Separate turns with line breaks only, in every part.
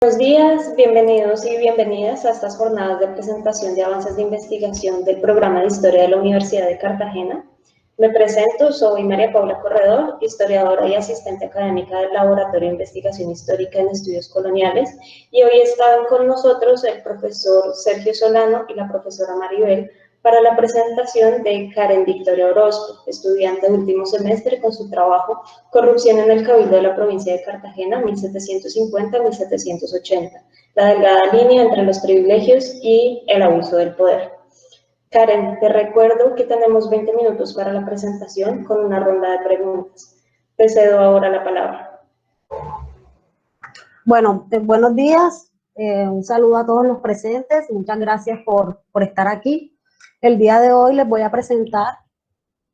Buenos días, bienvenidos y bienvenidas a estas jornadas de presentación de avances de investigación del programa de Historia de la Universidad de Cartagena. Me presento, soy María Paula Corredor, historiadora y asistente académica del Laboratorio de Investigación Histórica en Estudios Coloniales, y hoy están con nosotros el profesor Sergio Solano y la profesora Maribel para la presentación de Karen Victoria Orozco, estudiante de último semestre con su trabajo Corrupción en el Cabildo de la Provincia de Cartagena, 1750-1780, la delgada línea entre los privilegios y el abuso del poder. Karen, te recuerdo que tenemos 20 minutos para la presentación con una ronda de preguntas. Te cedo ahora la palabra.
Bueno, buenos días, un saludo a todos los presentes, muchas gracias por estar aquí. El día de hoy les voy a presentar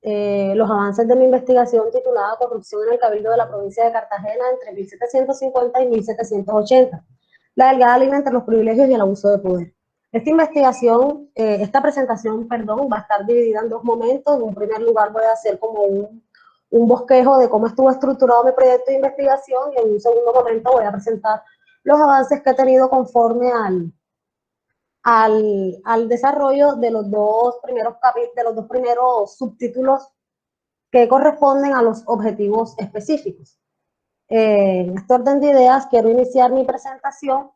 los avances de mi investigación titulada Corrupción en el Cabildo de la Provincia de Cartagena entre 1750 y 1780, la delgada línea entre los privilegios y el abuso de poder. Esta presentación, va a estar dividida en dos momentos. En un primer lugar voy a hacer como un bosquejo de cómo estuvo estructurado mi proyecto de investigación, y en un segundo momento voy a presentar los avances que he tenido conforme al desarrollo de los dos primeros subtítulos que corresponden a los objetivos específicos. En este orden de ideas quiero iniciar mi presentación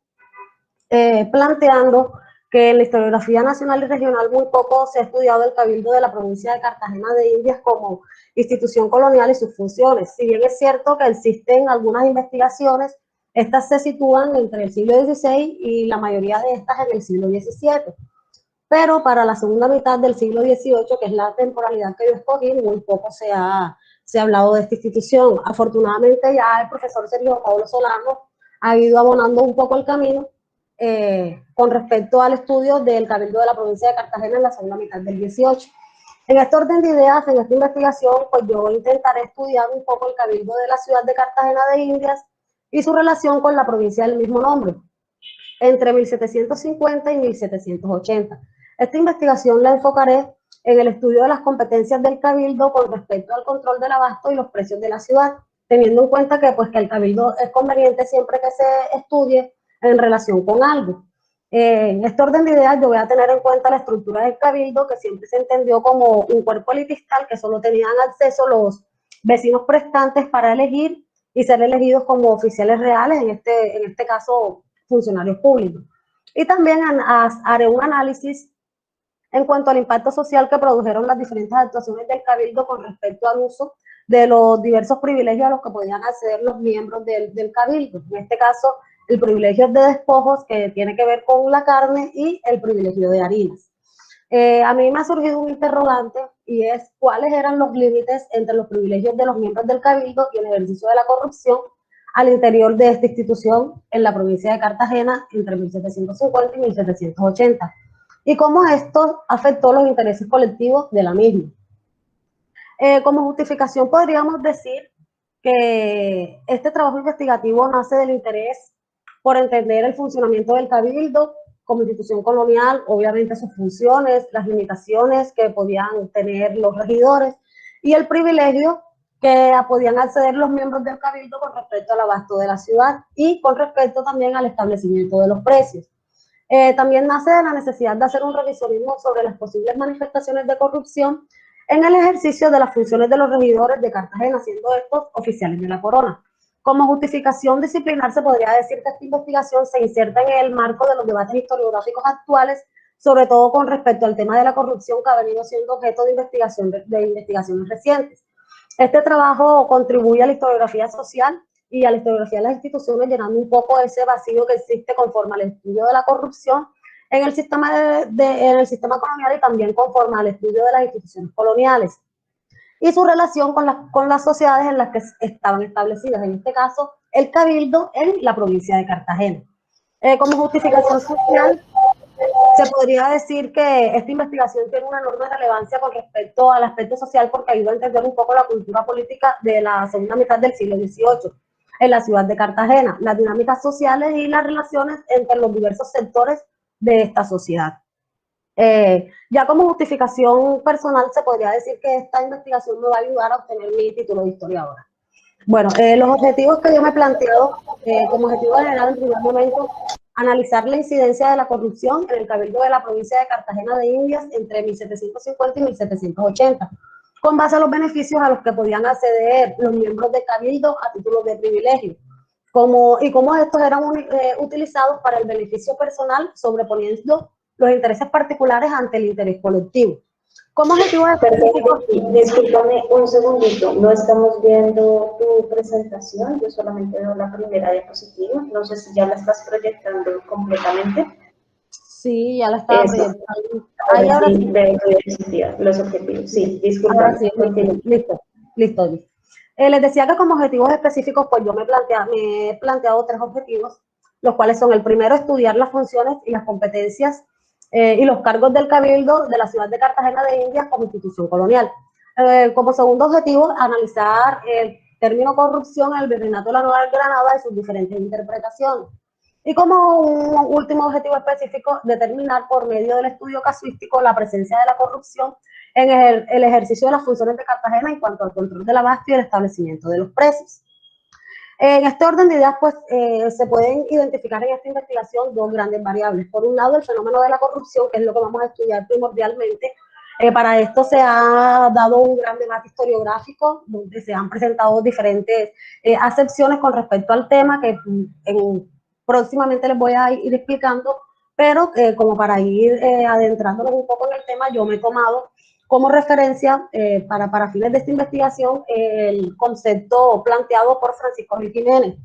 planteando que en la historiografía nacional y regional muy poco se ha estudiado el Cabildo de la provincia de Cartagena de Indias como institución colonial y sus funciones. Si bien es cierto que existen algunas investigaciones, estas se sitúan entre el siglo XVI y la mayoría de estas en el siglo XVII. Pero para la segunda mitad del siglo XVIII, que es la temporalidad que yo escogí, muy poco se ha hablado de esta institución. Afortunadamente ya el profesor Sergio Paulo Solano ha ido abonando un poco el camino con respecto al estudio del Cabildo de la provincia de Cartagena en la segunda mitad del 18. En este orden de ideas, en esta investigación, pues yo intentaré estudiar un poco el Cabildo de la ciudad de Cartagena de Indias y su relación con la provincia del mismo nombre, entre 1750 y 1780. Esta investigación la enfocaré en el estudio de las competencias del Cabildo con respecto al control del abasto y los precios de la ciudad, teniendo en cuenta que el Cabildo es conveniente siempre que se estudie en relación con algo. En este orden de ideas yo voy a tener en cuenta la estructura del Cabildo, que siempre se entendió como un cuerpo elitistal que solo tenían acceso los vecinos prestantes para elegir y ser elegidos como oficiales reales, en este caso funcionarios públicos. Y también haré un análisis en cuanto al impacto social que produjeron las diferentes actuaciones del Cabildo con respecto al uso de los diversos privilegios a los que podían acceder los miembros del Cabildo. En este caso, el privilegio de despojos, que tiene que ver con la carne, y el privilegio de harinas. A mí me ha surgido un interrogante, y es cuáles eran los límites entre los privilegios de los miembros del Cabildo y el ejercicio de la corrupción al interior de esta institución en la provincia de Cartagena entre 1750 y 1780, y cómo esto afectó los intereses colectivos de la misma. Como justificación podríamos decir que este trabajo investigativo nace del interés por entender el funcionamiento del Cabildo como institución colonial, obviamente sus funciones, las limitaciones que podían tener los regidores y el privilegio que podían acceder los miembros del Cabildo con respecto al abasto de la ciudad y con respecto también al establecimiento de los precios. También nace de la necesidad de hacer un revisionismo sobre las posibles manifestaciones de corrupción en el ejercicio de las funciones de los regidores de Cartagena, siendo estos oficiales de la corona. Como justificación disciplinar se podría decir que esta investigación se inserta en el marco de los debates historiográficos actuales, sobre todo con respecto al tema de la corrupción, que ha venido siendo objeto de investigaciones recientes. Este trabajo contribuye a la historiografía social y a la historiografía de las instituciones, llenando un poco ese vacío que existe conforme al estudio de la corrupción en el sistema colonial, y también conforme al estudio de las instituciones coloniales y su relación con las sociedades en las que estaban establecidas, en este caso el Cabildo en la provincia de Cartagena. Como justificación social, se podría decir que esta investigación tiene una enorme relevancia con respecto al aspecto social, porque ayuda a entender un poco la cultura política de la segunda mitad del siglo XVIII en la ciudad de Cartagena, las dinámicas sociales y las relaciones entre los diversos sectores de esta sociedad. Ya como justificación personal se podría decir que esta investigación me va a ayudar a obtener mi título de historiadora. Bueno, los objetivos que yo me he planteado, como objetivo general, en primer momento, analizar la incidencia de la corrupción en el Cabildo de la provincia de Cartagena de Indias entre 1750 y 1780, con base a los beneficios a los que podían acceder los miembros del Cabildo a títulos de privilegio, y cómo estos eran utilizados para el beneficio personal, sobreponiendo los intereses particulares ante el interés colectivo. Como objetivo
específico, discúlpame un segundito, no estamos viendo tu presentación, yo solamente veo la primera diapositiva, no sé si ya la estás proyectando completamente.
Sí, ya la estaba proyectando.
Ahora sí, veo los objetivos, sí, discúlpame.
Ahora sí, listo. Les decía que como objetivos específicos, pues yo me he planteado 3 objetivos, los cuales son: el primero, estudiar las funciones y las competencias y los cargos del Cabildo de la ciudad de Cartagena de Indias como institución colonial. Como segundo objetivo, analizar el término corrupción en el Virreinato de la Nueva Granada y sus diferentes interpretaciones. Y como un último objetivo específico, determinar por medio del estudio casuístico la presencia de la corrupción en el ejercicio de las funciones de Cartagena en cuanto al control del abasto y el establecimiento de los precios. En este orden de ideas, pues, se pueden identificar en esta investigación 2 grandes variables. Por un lado, el fenómeno de la corrupción, que es lo que vamos a estudiar primordialmente. Para esto se ha dado un gran debate historiográfico, donde se han presentado diferentes acepciones con respecto al tema, que próximamente les voy a ir explicando, pero como para ir adentrándonos un poco en el tema, yo me he tomado como referencia para fines de esta investigación el concepto planteado por Francisco Gil Jiménez,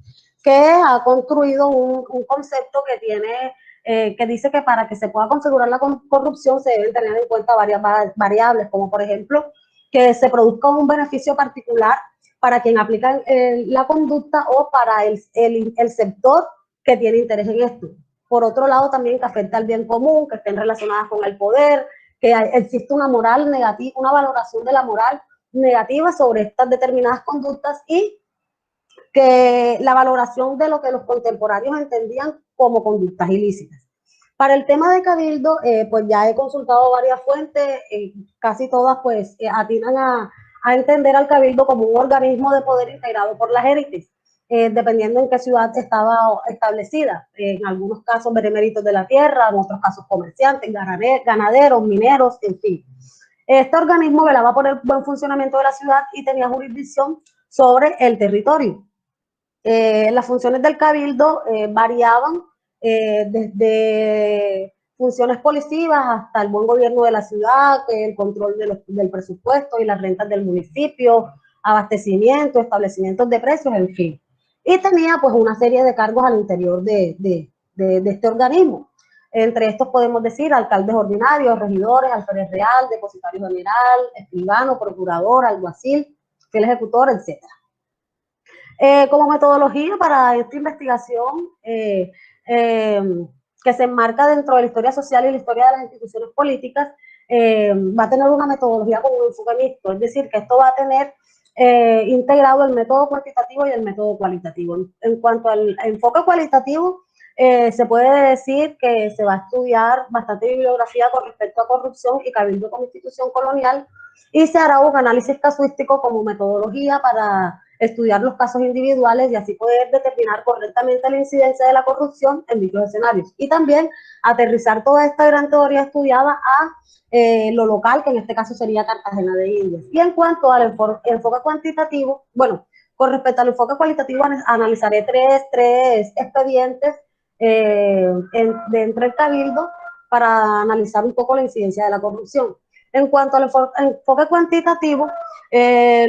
que ha construido un concepto que dice que para que se pueda configurar la corrupción se deben tener en cuenta varias variables, como por ejemplo que se produzca un beneficio particular para quien aplica la conducta o para el sector que tiene interés en esto. Por otro lado, también que afecta al bien común, que estén relacionadas con el poder, que existe una moral negativa, una valoración de la moral negativa sobre estas determinadas conductas, y que la valoración de lo que los contemporáneos entendían como conductas ilícitas. Para el tema de Cabildo, pues ya he consultado varias fuentes, casi todas pues atinan a entender al Cabildo como un organismo de poder integrado por las élites, dependiendo en qué ciudad estaba establecida. En algunos casos beneméritos de la tierra, en otros casos comerciantes, ganaderos, mineros, en fin. Este organismo velaba por el buen funcionamiento de la ciudad y tenía jurisdicción sobre el territorio. Las funciones del Cabildo variaban desde funciones policivas hasta el buen gobierno de la ciudad, el control del presupuesto y las rentas del municipio, abastecimiento, establecimientos de precios, en fin. Y tenía pues una serie de cargos al interior de este organismo. Entre estos podemos decir alcaldes ordinarios, regidores, alférez real, depositario general, escribano, procurador, alguacil, fiel ejecutor, etc. Como metodología para esta investigación, que se enmarca dentro de la historia social y la historia de las instituciones políticas, va a tener una metodología con un enfoque mixto, es decir, que esto va a tener integrado el método cuantitativo y el método cualitativo. En cuanto al enfoque cualitativo, se puede decir que se va a estudiar bastante bibliografía con respecto a corrupción y Cabildo como institución colonial, y se hará un análisis casuístico como metodología para estudiar los casos individuales y así poder determinar correctamente la incidencia de la corrupción en dichos escenarios. Y también aterrizar toda esta gran teoría estudiada a lo local, que en este caso sería Cartagena de Indias. Y en cuanto al enfoque cuantitativo, bueno, con respecto al enfoque cualitativo, analizaré tres expedientes dentro del Cabildo para analizar un poco la incidencia de la corrupción. En cuanto al enfoque cuantitativo,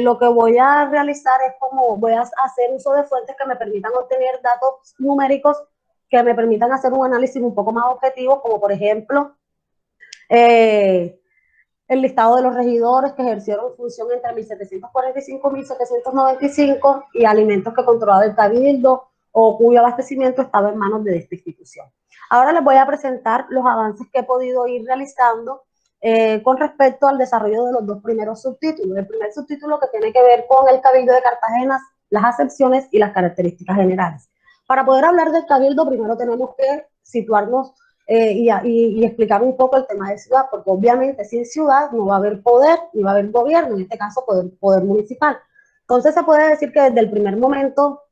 lo que voy a realizar es voy a hacer uso de fuentes que me permitan obtener datos numéricos que me permitan hacer un análisis un poco más objetivo, como por ejemplo el listado de los regidores que ejercieron función entre 1745 y 1795 y alimentos que controlaba el Cabildo o cuyo abastecimiento estaba en manos de esta institución. Ahora les voy a presentar los avances que he podido ir realizando con respecto al desarrollo de los 2 primeros subtítulos. El primer subtítulo, que tiene que ver con el Cabildo de Cartagena, las acepciones y las características generales. Para poder hablar del Cabildo, primero tenemos que situarnos y explicar un poco el tema de ciudad, porque obviamente sin ciudad no va a haber poder ni va a haber gobierno, en este caso poder municipal. Entonces se puede decir que desde el primer momento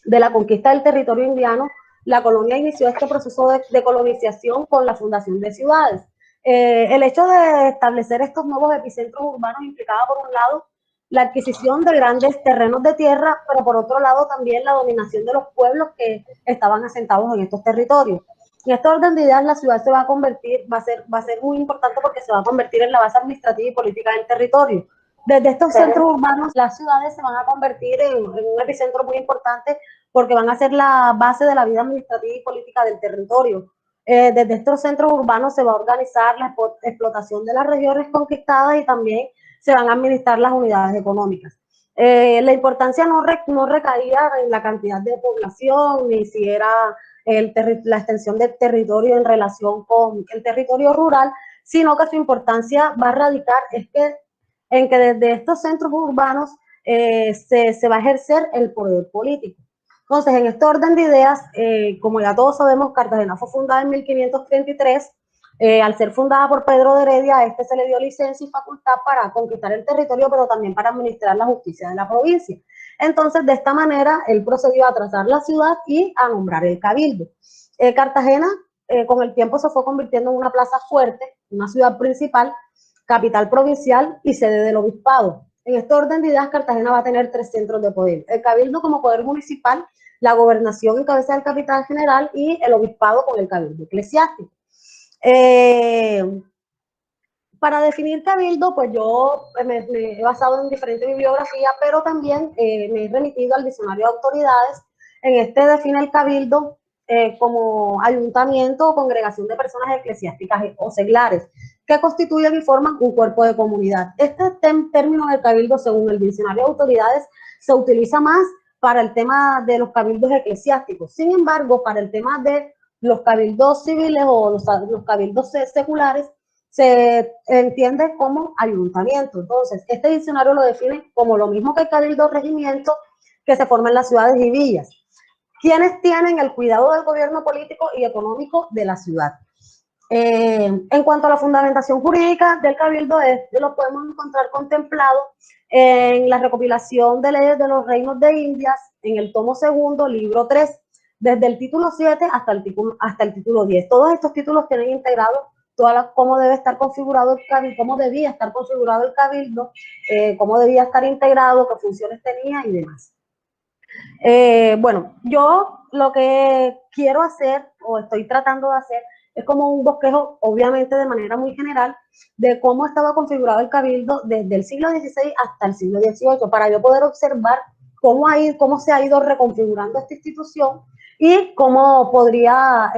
de la conquista del territorio indiano, la colonia inició este proceso de colonización con la fundación de ciudades. El hecho de establecer estos nuevos epicentros urbanos implicaba, por un lado, la adquisición de grandes terrenos de tierra, pero por otro lado también la dominación de los pueblos que estaban asentados en estos territorios. En este orden de ideas, la ciudad se va a convertir, va a ser muy importante porque se va a convertir en la base administrativa y política del territorio. Desde estos centros urbanos, las ciudades se van a convertir en un epicentro muy importante porque van a ser la base de la vida administrativa y política del territorio. Desde estos centros urbanos se va a organizar la explotación de las regiones conquistadas y también se van a administrar las unidades económicas. La importancia no recaía en la cantidad de población, ni si era la extensión del territorio en relación con el territorio rural, sino que su importancia va a radicar en que desde estos centros urbanos se va a ejercer el poder político. Entonces, en este orden de ideas, como ya todos sabemos, Cartagena fue fundada en 1533. Al ser fundada por Pedro de Heredia, a este se le dio licencia y facultad para conquistar el territorio, pero también para administrar la justicia de la provincia. Entonces, de esta manera, él procedió a trazar la ciudad y a nombrar el cabildo. Cartagena, con el tiempo, se fue convirtiendo en una plaza fuerte, una ciudad principal, capital provincial y sede del obispado. En este orden de ideas, Cartagena va a tener 3 centros de poder: el cabildo como poder municipal, la gobernación en cabeza del capitán general y el obispado con el cabildo eclesiástico. Para definir cabildo, pues yo me he basado en diferentes bibliografías, pero también me he remitido al diccionario de autoridades. En este define el cabildo como ayuntamiento o congregación de personas eclesiásticas o seglares que constituyen y forman un cuerpo de comunidad. Este término del cabildo, según el diccionario de autoridades, se utiliza más para el tema de los cabildos eclesiásticos. Sin embargo, para el tema de los cabildos civiles o los cabildos seculares, se entiende como ayuntamiento. Entonces, este diccionario lo define como lo mismo que el cabildo regimiento que se forma en las ciudades y villas, quienes tienen el cuidado del gobierno político y económico de la ciudad. En cuanto a la fundamentación jurídica del cabildo, lo podemos encontrar contemplado en la recopilación de leyes de los reinos de Indias, en el tomo segundo, libro 3, desde el título 7 hasta el título 10. Todos estos títulos tienen integrado cómo debe estar configurado el cabildo, cómo debía estar configurado el cabildo, cómo debía estar integrado, qué funciones tenía y demás. Bueno, yo lo que quiero hacer o estoy tratando de hacer es como un bosquejo, obviamente de manera muy general, de cómo estaba configurado el cabildo desde el siglo XVI hasta el siglo XVIII, para yo poder observar cómo se ha ido reconfigurando esta institución y cómo podría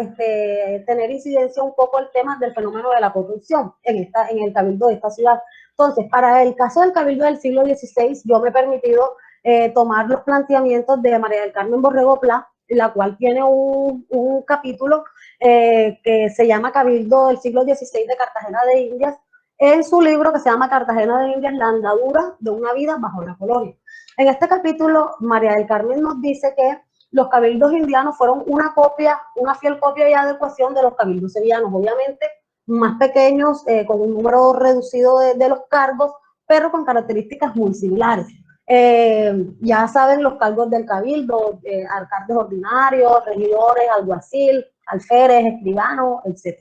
tener incidencia un poco el tema del fenómeno de la corrupción en el cabildo de esta ciudad. Entonces, para el caso del cabildo del siglo XVI, yo me he permitido tomar los planteamientos de María del Carmen Borrego Pla, la cual tiene un capítulo que se llama Cabildo del siglo XVI de Cartagena de Indias, en su libro que se llama Cartagena de Indias, la andadura de una vida bajo la colonia. En este capítulo, María del Carmen nos dice que los cabildos indianos fueron una fiel copia y adecuación de los cabildos sevillanos, obviamente más pequeños, con un número reducido de los cargos, pero con características muy similares. Ya saben los cargos del cabildo, alcaldes ordinarios, regidores, alguacil, alférez, escribanos, etc.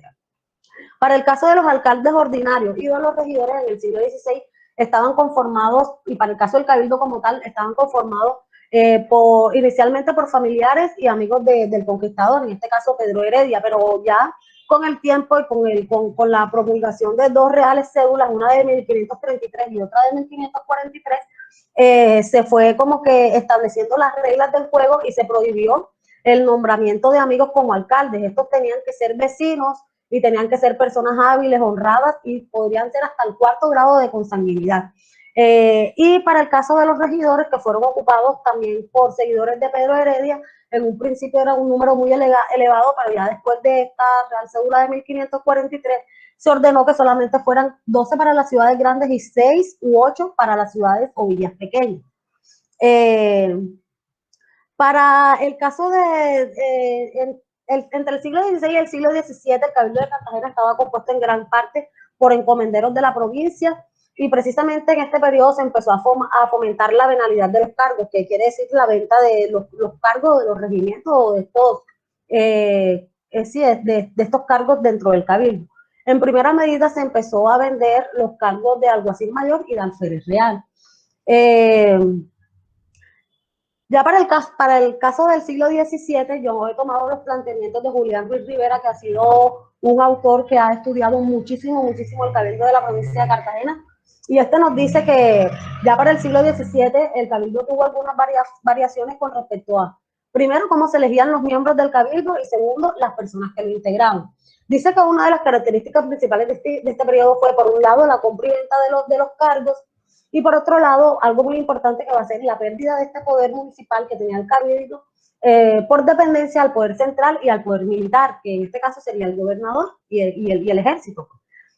Para el caso de los alcaldes ordinarios y de los regidores en el siglo XVI, estaban conformados, y para el caso del cabildo como tal, estaban conformados inicialmente por familiares y amigos del conquistador, en este caso Pedro Heredia, pero ya con el tiempo y con la promulgación de 2 reales cédulas, una de 1533 y otra de 1543, se fue como que estableciendo las reglas del juego y se prohibió el nombramiento de amigos como alcaldes. Estos tenían que ser vecinos y tenían que ser personas hábiles, honradas y podrían ser hasta el 4º grado de consanguinidad. Y para el caso de los regidores, que fueron ocupados también por seguidores de Pedro Heredia, en un principio era un número muy elevado, pero ya después de esta Real Cédula de 1543 se ordenó que solamente fueran 12 para las ciudades grandes y 6 u 8 para las ciudades o villas pequeñas. Para el caso entre el siglo XVI y el siglo XVII, el Cabildo de Cartagena estaba compuesto en gran parte por encomenderos de la provincia y precisamente en este periodo se empezó a fomentar la venalidad de los cargos, que quiere decir la venta de los cargos de los regimientos o de estos, sí, de estos cargos dentro del cabildo. En primera medida se empezó a vender los cargos de alguacil mayor y de alférez real. Ya para el caso del siglo XVII, yo he tomado los planteamientos de Julián Ruiz Rivera, que ha sido un autor que ha estudiado muchísimo el cabildo de la provincia de Cartagena, y este nos dice que ya para el siglo XVII el cabildo tuvo algunas variaciones con respecto a, primero, cómo se elegían los miembros del cabildo, y segundo, las personas que lo integraban. Dice que una de las características principales de este periodo fue, por un lado, la compra y venta de los cargos, y por otro lado, algo muy importante que va a ser la pérdida de este poder municipal que tenía el cabildo por dependencia al poder central y al poder militar, que en este caso sería el gobernador y el ejército.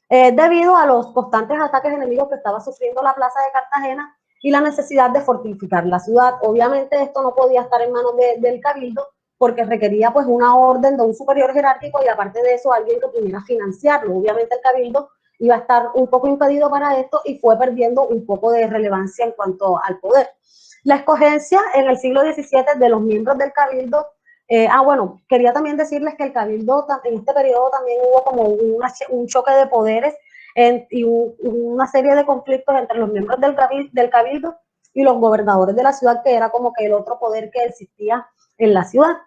Debido a los constantes ataques enemigos que estaba sufriendo la plaza de Cartagena y la necesidad de fortificar la ciudad. Obviamente esto no podía estar en manos del cabildo porque requería pues una orden de un superior jerárquico y aparte de eso alguien que pudiera financiarlo. Obviamente el cabildo iba a estar un poco impedido para esto y fue perdiendo un poco de relevancia en cuanto al poder. La escogencia en el siglo XVII de los miembros del cabildo, bueno, quería también decirles que el cabildo en este periodo también hubo como un choque de poderes y una serie de conflictos entre los miembros del cabildo y los gobernadores de la ciudad, que era como que el otro poder que existía en la ciudad.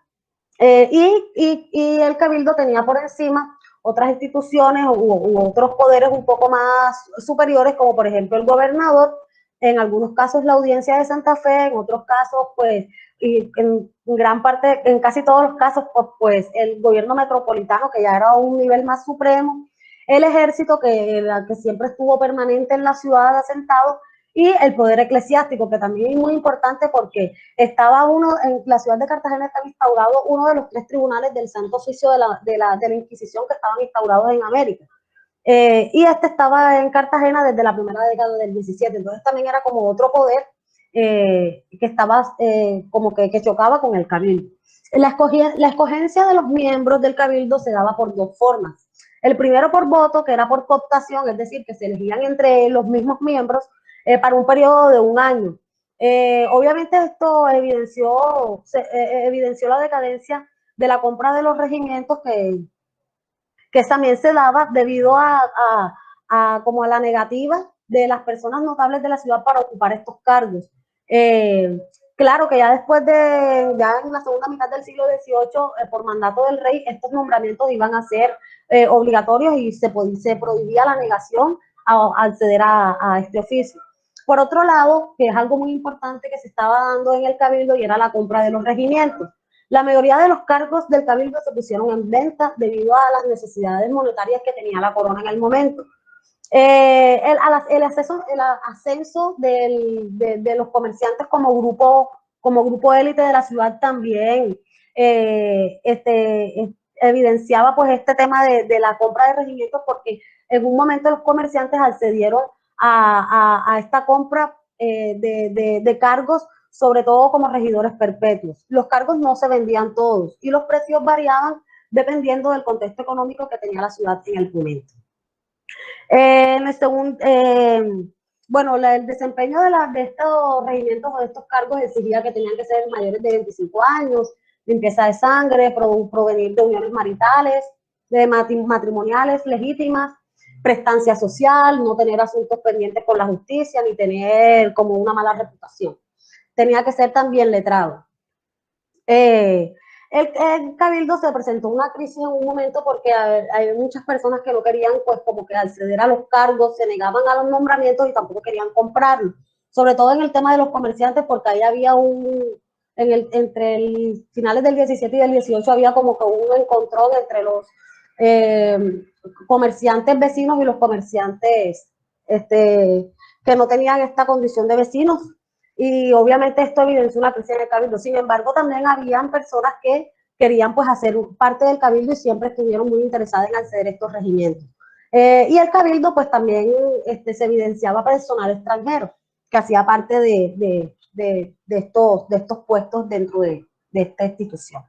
Y el cabildo tenía por encima otras instituciones u otros poderes un poco más superiores, como por ejemplo el gobernador, en algunos casos la audiencia de Santa Fe, en otros casos, pues, y en gran parte, en casi todos los casos, pues el gobierno metropolitano, que ya era un nivel más supremo, el ejército, que siempre estuvo permanente en la ciudad asentado, y el poder eclesiástico, que también es muy importante porque en la ciudad de Cartagena estaba instaurado uno de los 3 tribunales del Santo Oficio de la Inquisición que estaban instaurados en América. Y este estaba en Cartagena desde la primera década del 17, entonces también era como otro poder que estaba como que chocaba con el cabildo. La escogencia de los miembros del cabildo se daba por 2 formas. El primero por voto, que era por cooptación, es decir, que se elegían entre los mismos miembros para un periodo de 1 año. Obviamente esto evidenció la decadencia de la compra de los regimientos que también se daba debido como a la negativa de las personas notables de la ciudad para ocupar estos cargos. Claro que ya ya en la segunda mitad del siglo XVIII, por mandato del rey, estos nombramientos iban a ser obligatorios y se prohibía la negación a acceder a este oficio. Por otro lado, que es algo muy importante que se estaba dando en el cabildo, y era la compra de los regimientos. La mayoría de los cargos del cabildo se pusieron en venta debido a las necesidades monetarias que tenía la corona en el momento. El ascenso de los comerciantes como grupo élite de la ciudad también evidenciaba pues este tema de la compra de regimientos, porque en un momento los comerciantes accedieron a esta compra de cargos, sobre todo como regidores perpetuos. Los cargos no se vendían todos y los precios variaban dependiendo del contexto económico que tenía la ciudad en el momento. Bueno, el desempeño de estos regimientos o de estos cargos exigía que tenían que ser mayores de 25 años, limpieza de sangre, provenir de uniones maritales, de matrimoniales legítimas, prestancia social, no tener asuntos pendientes con la justicia, ni tener como una mala reputación. Tenía que ser también letrado. El cabildo se presentó una crisis en un momento porque hay muchas personas que no querían pues como que acceder a los cargos, se negaban a los nombramientos y tampoco querían comprarlos, sobre todo en el tema de los comerciantes, porque ahí había entre finales del 17 y del 18 había como que un encontrón entre los comerciantes vecinos y los comerciantes que no tenían esta condición de vecinos. Y obviamente esto evidenció una crisis en el cabildo. Sin embargo, también habían personas que querían pues hacer parte del cabildo y siempre estuvieron muy interesadas en acceder a estos regimientos. Y el cabildo pues también se evidenciaba personal extranjero que hacía parte de estos puestos dentro de esta institución.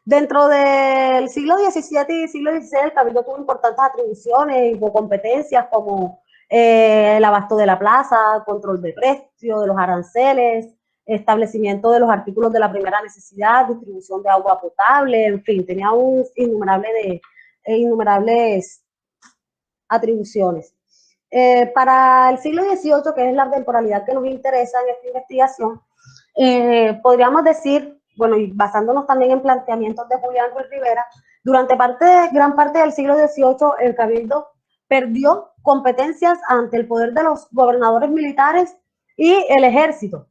Dentro del siglo XVII y siglo XVI, el cabildo tuvo importantes atribuciones y competencias como el abasto de la plaza, control de precios, de los aranceles, establecimiento de los artículos de la primera necesidad, distribución de agua potable, en fin, tenía innumerables atribuciones. Para el siglo XVIII, que es la temporalidad que nos interesa en esta investigación, podríamos decir, bueno, y basándonos también en planteamientos de Julián Ruiz Rivera, durante gran parte del siglo XVIII el cabildo perdió competencias ante el poder de los gobernadores militares y el ejército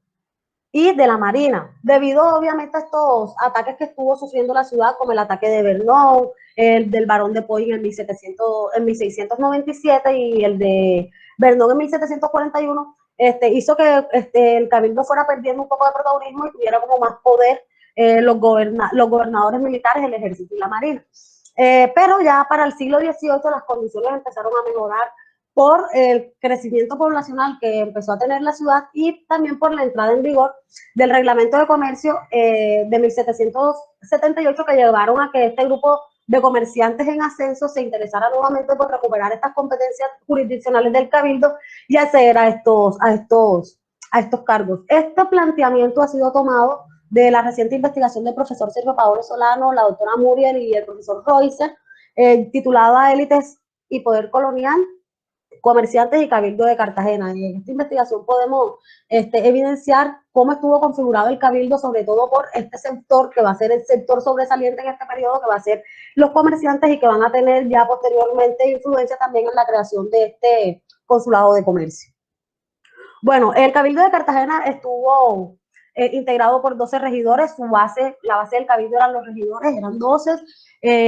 y de la marina, debido obviamente a estos ataques que estuvo sufriendo la ciudad, como el ataque de Vernon, el del Barón de Poy en 1697 y el de Vernon en 1741, hizo que el cabildo fuera perdiendo un poco de protagonismo y tuviera como más poder los gobernadores militares, el ejército y la marina. Pero ya para el siglo XVIII las condiciones empezaron a mejorar por el crecimiento poblacional que empezó a tener la ciudad y también por la entrada en vigor del Reglamento de Comercio de 1778, que llevaron a que este grupo de comerciantes en ascenso se interesara nuevamente por recuperar estas competencias jurisdiccionales del cabildo y acceder a estos cargos. Este planteamiento ha sido tomado de la reciente investigación del profesor Sergio Paolo Solano, la doctora Muriel y el profesor Royce, titulada Élites y Poder Colonial, Comerciantes y Cabildo de Cartagena. Y en esta investigación podemos evidenciar cómo estuvo configurado el cabildo, sobre todo por este sector, que va a ser el sector sobresaliente en este periodo, que va a ser los comerciantes y que van a tener ya posteriormente influencia también en la creación de este consulado de comercio. Bueno, el cabildo de Cartagena estuvo integrado por 12 regidores, la base del cabildo eran los regidores, eran 12,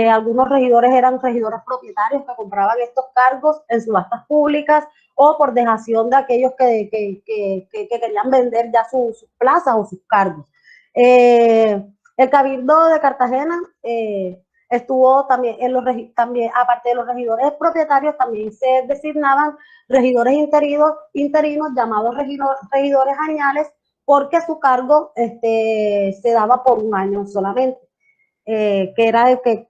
algunos regidores eran regidores propietarios que compraban estos cargos en subastas públicas o por dejación de aquellos que querían vender ya sus plazas o sus cargos. El cabildo de Cartagena estuvo también, también, aparte de los regidores propietarios, también se designaban regidores interinos llamados regidores añales, porque su cargo se daba por un año solamente, que era el que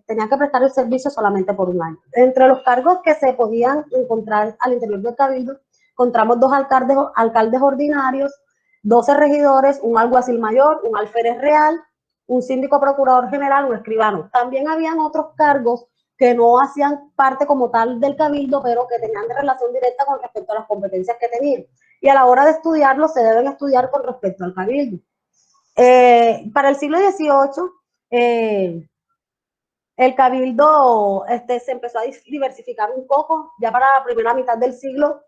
tenía que prestar el servicio solamente por un año. Entre los cargos que se podían encontrar al interior del cabildo, encontramos 2 alcaldes ordinarios, 12 regidores, un alguacil mayor, un alférez real, un síndico procurador general, un escribano. También habían otros cargos que no hacían parte como tal del cabildo, pero que tenían de relación directa con respecto a las competencias que tenían. Y a la hora de estudiarlo, se deben estudiar con respecto al cabildo. Para el siglo XVIII, el cabildo se empezó a diversificar un poco. Ya para la primera mitad del siglo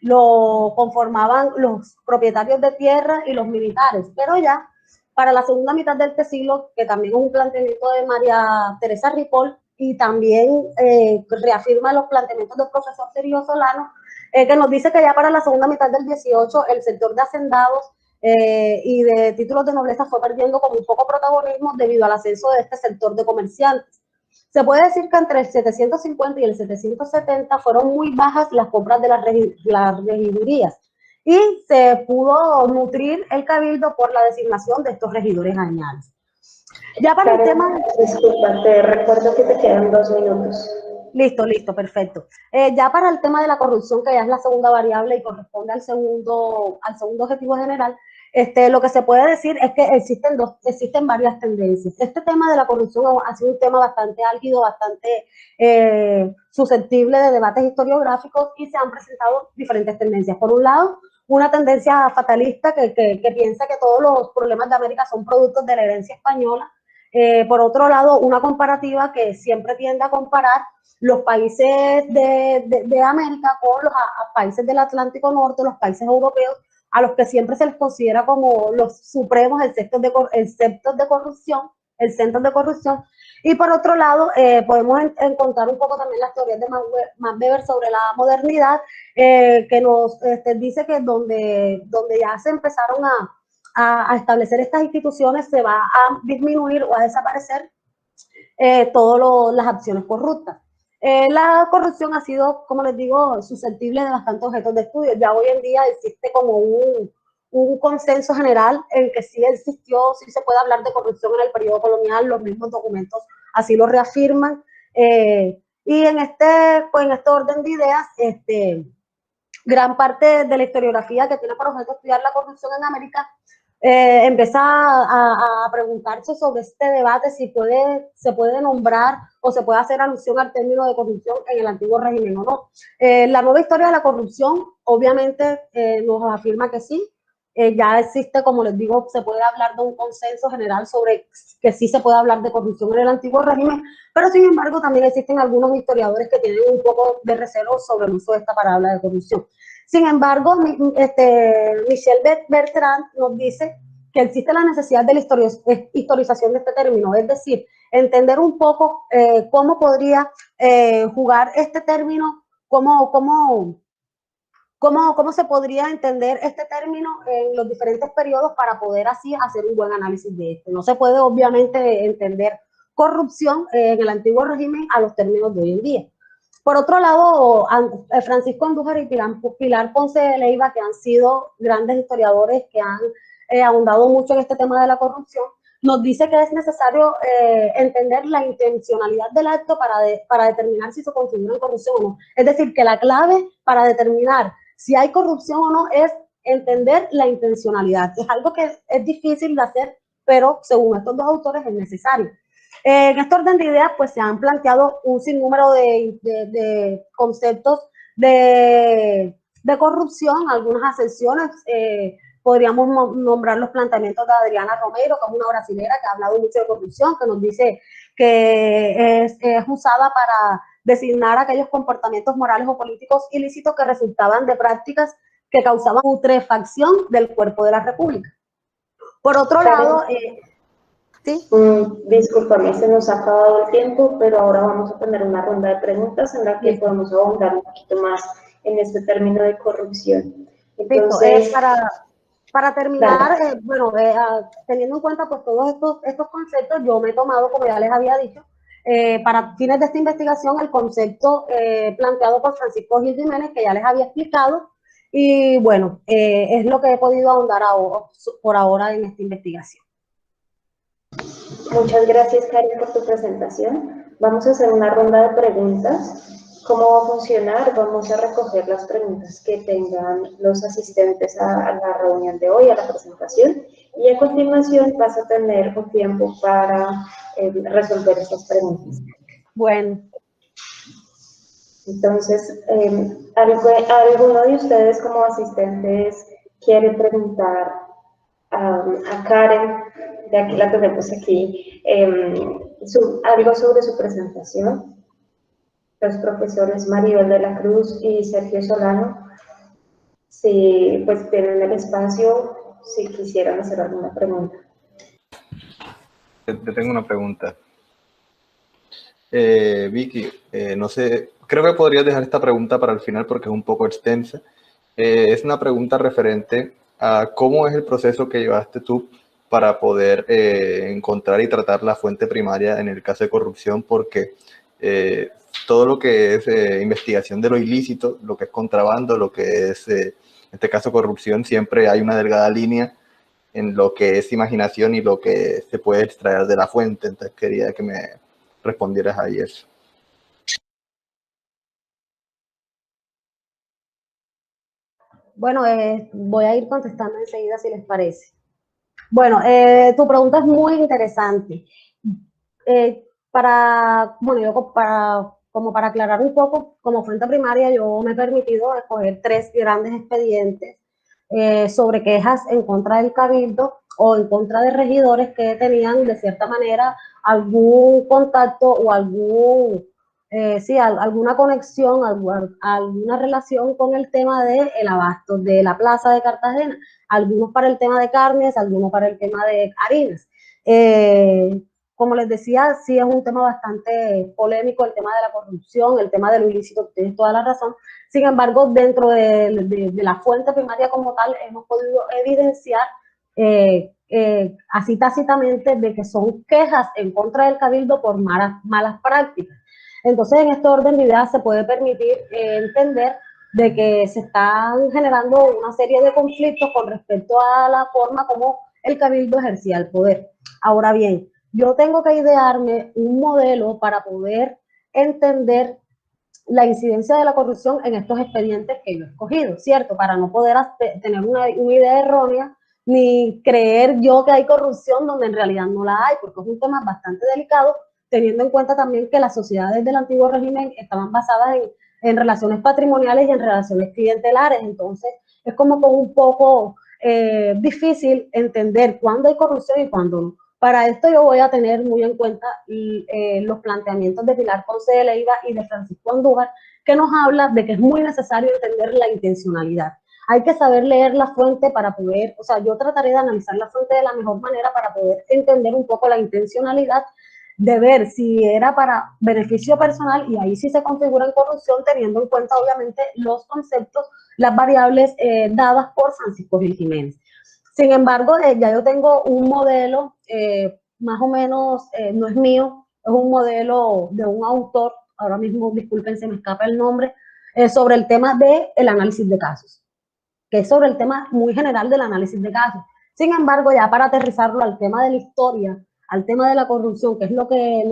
lo conformaban los propietarios de tierra y los militares, pero ya para la segunda mitad de este siglo, que también es un planteamiento de María Teresa Ripoll y también reafirma los planteamientos del profesor Sergio Solano, que nos dice que ya para la segunda mitad del 18 el sector de hacendados y de títulos de nobleza fue perdiendo como un poco protagonismo debido al ascenso de este sector de comerciantes. Se puede decir que entre el 750 y el 770 fueron muy bajas las compras de las regidurías y se pudo nutrir el cabildo por la designación de estos regidores añales. Ya para el tema...
Disculpa, te recuerdo que te quedan 2 minutos.
Listo, perfecto. Ya para el tema de la corrupción, que ya es la segunda variable y corresponde al segundo objetivo general, lo que se puede decir es que existen varias tendencias. Este tema de la corrupción ha sido un tema bastante álgido, bastante susceptible de debates historiográficos y se han presentado diferentes tendencias. Por un lado, una tendencia fatalista que piensa que todos los problemas de América son productos de la herencia española. Por otro lado, una comparativa que siempre tiende a comparar los países de América con los países del Atlántico Norte, los países europeos, a los que siempre se les considera como los supremos, el centro de corrupción. Y por otro lado, podemos encontrar un poco también las teorías de Max Weber sobre la modernidad, que nos dice que donde ya se empezaron a establecer estas instituciones, se va a disminuir o a desaparecer todas las acciones corruptas. La corrupción ha sido, como les digo, susceptible de bastantes objetos de estudio. Ya hoy en día existe como un consenso general en que sí existió, sí se puede hablar de corrupción en el periodo colonial, los mismos documentos así lo reafirman, y pues, en este orden de ideas, gran parte de la historiografía que tiene por objeto estudiar la corrupción en América empieza a preguntarse sobre este debate, si se puede nombrar o se puede hacer alusión al término de corrupción en el antiguo régimen o no. La nueva historia de la corrupción obviamente nos afirma que sí. Ya existe, como les digo, se puede hablar de un consenso general sobre que sí se puede hablar de corrupción en el antiguo régimen, pero sin embargo también existen algunos historiadores que tienen un poco de recelo sobre el uso de esta palabra de corrupción. Sin embargo, Michel Bertrand nos dice que existe la necesidad de la historización de este término, es decir, entender un poco cómo podría jugar este término, cómo se podría entender este término en los diferentes periodos para poder así hacer un buen análisis de esto. No se puede obviamente entender corrupción en el antiguo régimen a los términos de hoy en día. Por otro lado, Francisco Andújar y Pilar Ponce de Leiva, que han sido grandes historiadores que han ahondado mucho en este tema de la corrupción, nos dice que es necesario entender la intencionalidad del acto para determinar si se configura en corrupción o no. Es decir, que la clave para determinar si hay corrupción o no es entender la intencionalidad. Es algo que es difícil de hacer, pero según estos dos autores es necesario. En este orden de ideas, pues se han planteado un sinnúmero de conceptos de corrupción, algunas acepciones. Podríamos nombrar los planteamientos de Adriana Romero, que es una brasilera que ha hablado mucho de corrupción, que nos dice que es usada para designar aquellos comportamientos morales o políticos ilícitos que resultaban de prácticas que causaban putrefacción del cuerpo de la República. Por otro lado, ¿sí?
Discúlpame, se nos ha acabado el tiempo, pero ahora vamos a tener una ronda de preguntas en la que podemos ahondar un poquito más en este término de corrupción.
Entonces, para terminar, teniendo en cuenta pues todos estos conceptos, yo me he tomado, como ya les había dicho, para fines de esta investigación, el concepto planteado por Francisco Gil Jiménez, que ya les había explicado, y bueno, es lo que he podido ahondar por ahora en esta investigación.
Muchas gracias, Karen, por tu presentación. Vamos a hacer una ronda de preguntas. ¿Cómo va a funcionar? Vamos a recoger las preguntas que tengan los asistentes a la reunión de hoy, a la presentación, y a continuación vas a tener un tiempo para resolver estas preguntas.
Bueno.
Entonces, ¿alguno de ustedes como asistentes quiere preguntar a Karen, de aquí la tenemos aquí, algo sobre su presentación? Los profesores Maribel de la Cruz y Sergio Solano, si pues tienen el espacio, si quisieran hacer alguna pregunta.
Te tengo una pregunta. Vicky, no sé, creo que podrías dejar esta pregunta para el final porque es un poco extensa. Es una pregunta referente a cómo es el proceso que llevaste tú para poder encontrar y tratar la fuente primaria en el caso de corrupción, porque todo lo que es investigación de lo ilícito, lo que es contrabando, lo que es, en este caso, corrupción, siempre hay una delgada línea en lo que es imaginación y lo que se puede extraer de la fuente. Entonces quería que me respondieras ahí eso.
Bueno, voy a ir contestando enseguida si les parece. Bueno, tu pregunta es muy interesante. Como para aclarar un poco, como fuente primaria yo me he permitido escoger 3 grandes expedientes sobre quejas en contra del Cabildo o en contra de regidores que tenían de cierta manera algún contacto o alguna conexión, alguna relación con el tema del abasto de la plaza de Cartagena, algunos para el tema de carnes, algunos para el tema de harinas. Como les decía, sí es un tema bastante polémico el tema de la corrupción, el tema de lo ilícito, tienes toda la razón. Sin embargo, dentro de la fuente primaria como tal, hemos podido evidenciar así tácitamente de que son quejas en contra del Cabildo por malas prácticas. Entonces, en este orden de ideas se puede permitir entender de que se están generando una serie de conflictos con respecto a la forma como el cabildo ejercía el poder. Ahora bien, yo tengo que idearme un modelo para poder entender la incidencia de la corrupción en estos expedientes que yo he escogido, ¿cierto? Para no poder tener una idea errónea ni creer yo que hay corrupción donde en realidad no la hay, porque es un tema bastante delicado, teniendo en cuenta también que las sociedades del antiguo régimen estaban basadas en relaciones patrimoniales y en relaciones clientelares, entonces es como con un poco difícil entender cuándo hay corrupción y cuándo no. Para esto yo voy a tener muy en cuenta los planteamientos de Pilar Ponce de Leiva y de Francisco Andújar, que nos habla de que es muy necesario entender la intencionalidad. Hay que saber leer la fuente para poder, o sea, yo trataré de analizar la fuente de la mejor manera para poder entender un poco la intencionalidad, de ver si era para beneficio personal y ahí sí se configura en corrupción, teniendo en cuenta obviamente los conceptos, las variables dadas por Francisco Gil Jiménez. Sin embargo, ya yo tengo un modelo, más o menos, no es mío, es un modelo de un autor, ahora mismo, disculpen, se me escapa el nombre, sobre el tema del análisis de casos, que es sobre el tema muy general del análisis de casos. Sin embargo, ya para aterrizarlo al tema de la historia, al tema de la corrupción, que es lo que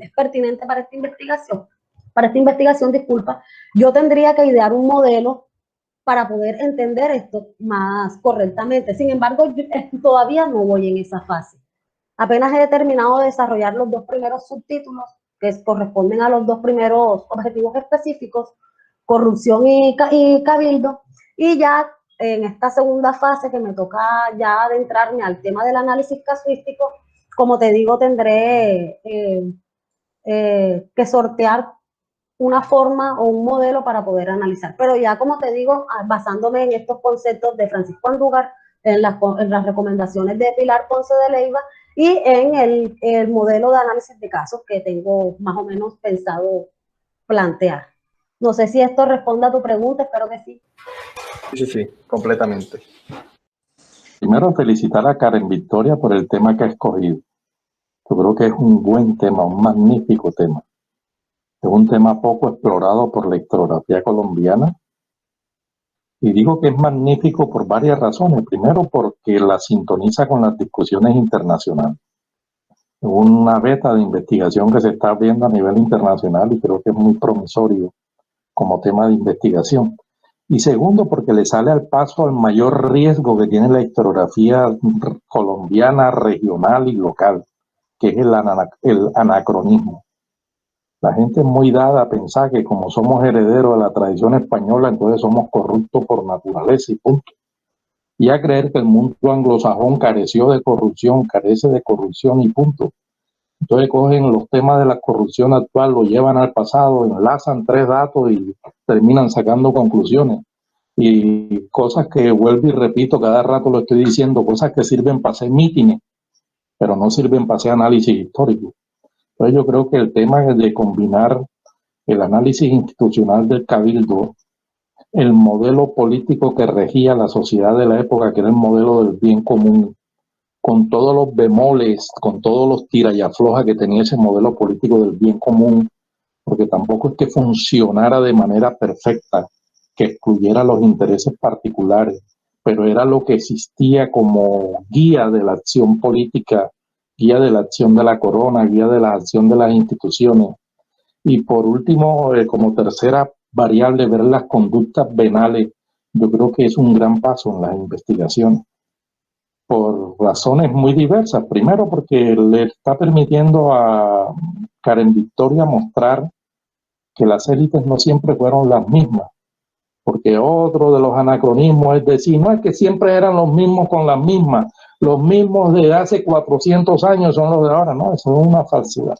es pertinente para esta investigación, disculpa, yo tendría que idear un modelo para poder entender esto más correctamente. Sin embargo, yo todavía no voy en esa fase. Apenas he terminado de desarrollar los dos primeros subtítulos que corresponden a los dos primeros objetivos específicos, corrupción y cabildo, y ya en esta segunda fase que me toca ya adentrarme al tema del análisis casuístico, como te digo, tendré que sortear una forma o un modelo para poder analizar. Pero ya, como te digo, basándome en estos conceptos de Francisco Andújar, en las recomendaciones de Pilar Ponce de Leiva y en el modelo de análisis de casos que tengo más o menos pensado plantear. No sé si esto responde a tu pregunta, espero que sí.
Sí, completamente.
Primero, felicitar a Karen Victoria por el tema que ha escogido. Yo creo que es un buen tema, un magnífico tema. Es un tema poco explorado por la historiografía colombiana. Y digo que es magnífico por varias razones. Primero, porque la sintoniza con las discusiones internacionales. Es una beta de investigación que se está abriendo a nivel internacional y creo que es muy promisorio como tema de investigación. Y segundo, porque le sale al paso al mayor riesgo que tiene la historiografía colombiana, regional y local, que es el anacronismo. La gente es muy dada a pensar que como somos herederos de la tradición española, entonces somos corruptos por naturaleza y punto. Y a creer que el mundo anglosajón careció de corrupción, carece de corrupción y punto. Entonces cogen los temas de la corrupción actual, lo llevan al pasado, enlazan 3 datos y terminan sacando conclusiones. Y cosas que vuelvo y repito, cada rato lo estoy diciendo, cosas que sirven para hacer mítines, pero no sirven para hacer análisis histórico. Entonces yo creo que el tema de combinar el análisis institucional del cabildo, el modelo político que regía la sociedad de la época, que era el modelo del bien común, con todos los bemoles, con todos los tira y afloja que tenía ese modelo político del bien común, porque tampoco es que funcionara de manera perfecta, que excluyera los intereses particulares, pero era lo que existía como guía de la acción política, guía de la acción de la corona, guía de la acción de las instituciones. Y por último, como tercera variable, ver las conductas venales, yo creo que es un gran paso en las investigaciones, por razones muy diversas. Primero, porque le está permitiendo a Karen Victoria mostrar que las élites no siempre fueron las mismas, porque otro de los anacronismos es decir, no es que siempre eran los mismos con las mismas, los mismos de hace 400 años son los de ahora. No, eso es una falsedad.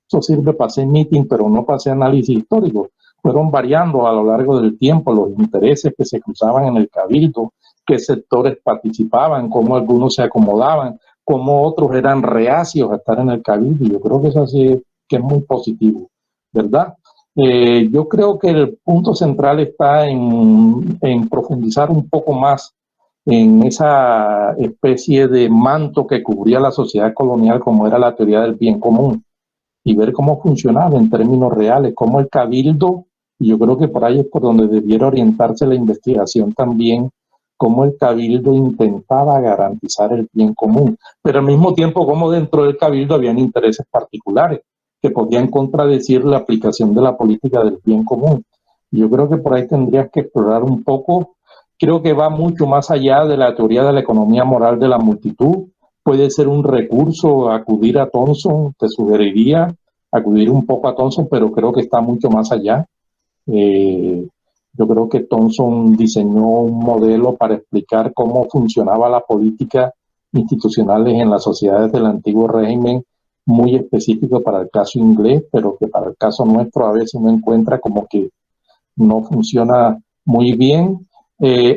Eso sirve para hacer meeting, pero no para hacer análisis histórico. Fueron variando a lo largo del tiempo los intereses que se cruzaban en el cabildo, qué sectores participaban, cómo algunos se acomodaban, cómo otros eran reacios a estar en el cabildo. Yo creo que eso sí que es muy positivo, ¿verdad? Yo creo que el punto central está en profundizar un poco más en esa especie de manto que cubría la sociedad colonial, como era la teoría del bien común, y ver cómo funcionaba en términos reales, cómo el cabildo Y yo creo que por ahí es por donde debiera orientarse la investigación también, cómo el cabildo intentaba garantizar el bien común, pero al mismo tiempo cómo dentro del cabildo habían intereses particulares que podían contradecir la aplicación de la política del bien común. Yo creo que por ahí tendrías que explorar un poco, creo que va mucho más allá de la teoría de la economía moral de la multitud. Puede ser un recurso acudir a Thompson, te sugeriría acudir un poco a Thompson, pero creo que está mucho más allá. Eh, yo creo que Thompson diseñó un modelo para explicar cómo funcionaba la política institucionales en las sociedades del antiguo régimen, muy específico para el caso inglés, pero que para el caso nuestro a veces uno encuentra como que no funciona muy bien.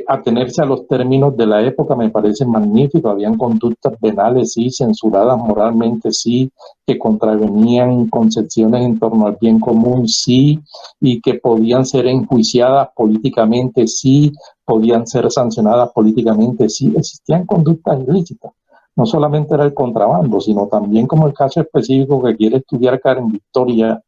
Atenerse a los términos de la época me parece magnífico. Habían conductas penales, sí, censuradas moralmente, sí, que contravenían concepciones en torno al bien común, sí, y que podían ser enjuiciadas políticamente, sí, podían ser sancionadas políticamente, sí. Existían conductas ilícitas. No solamente era el contrabando, sino también como el caso específico que quiere estudiar Karen Victoria,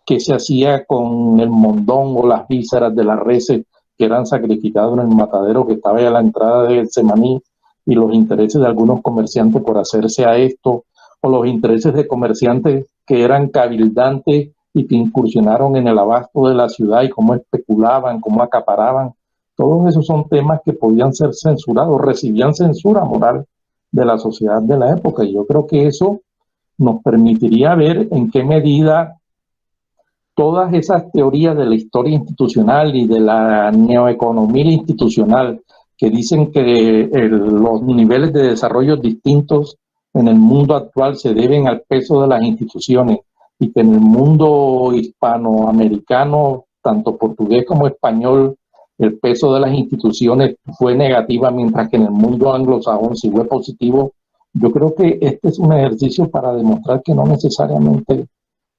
que se hacía con el mondongo, las vísceras de las reses que eran sacrificados en el matadero que estaba a la entrada de Getsemaní, y los intereses de algunos comerciantes por hacerse a esto, o los intereses de comerciantes que eran cabildantes y que incursionaron en el abasto de la ciudad y cómo especulaban, cómo acaparaban. Todos esos son temas que podían ser censurados, recibían censura moral de la sociedad de la época, y yo creo que eso nos permitiría ver en qué medida todas esas teorías de la historia institucional y de la neoeconomía institucional que dicen que los niveles de desarrollo distintos en el mundo actual se deben al peso de las instituciones, y que en el mundo hispanoamericano, tanto portugués como español, el peso de las instituciones fue negativa, mientras que en el mundo anglosajón sí fue positivo. Yo creo que este es un ejercicio para demostrar que no necesariamente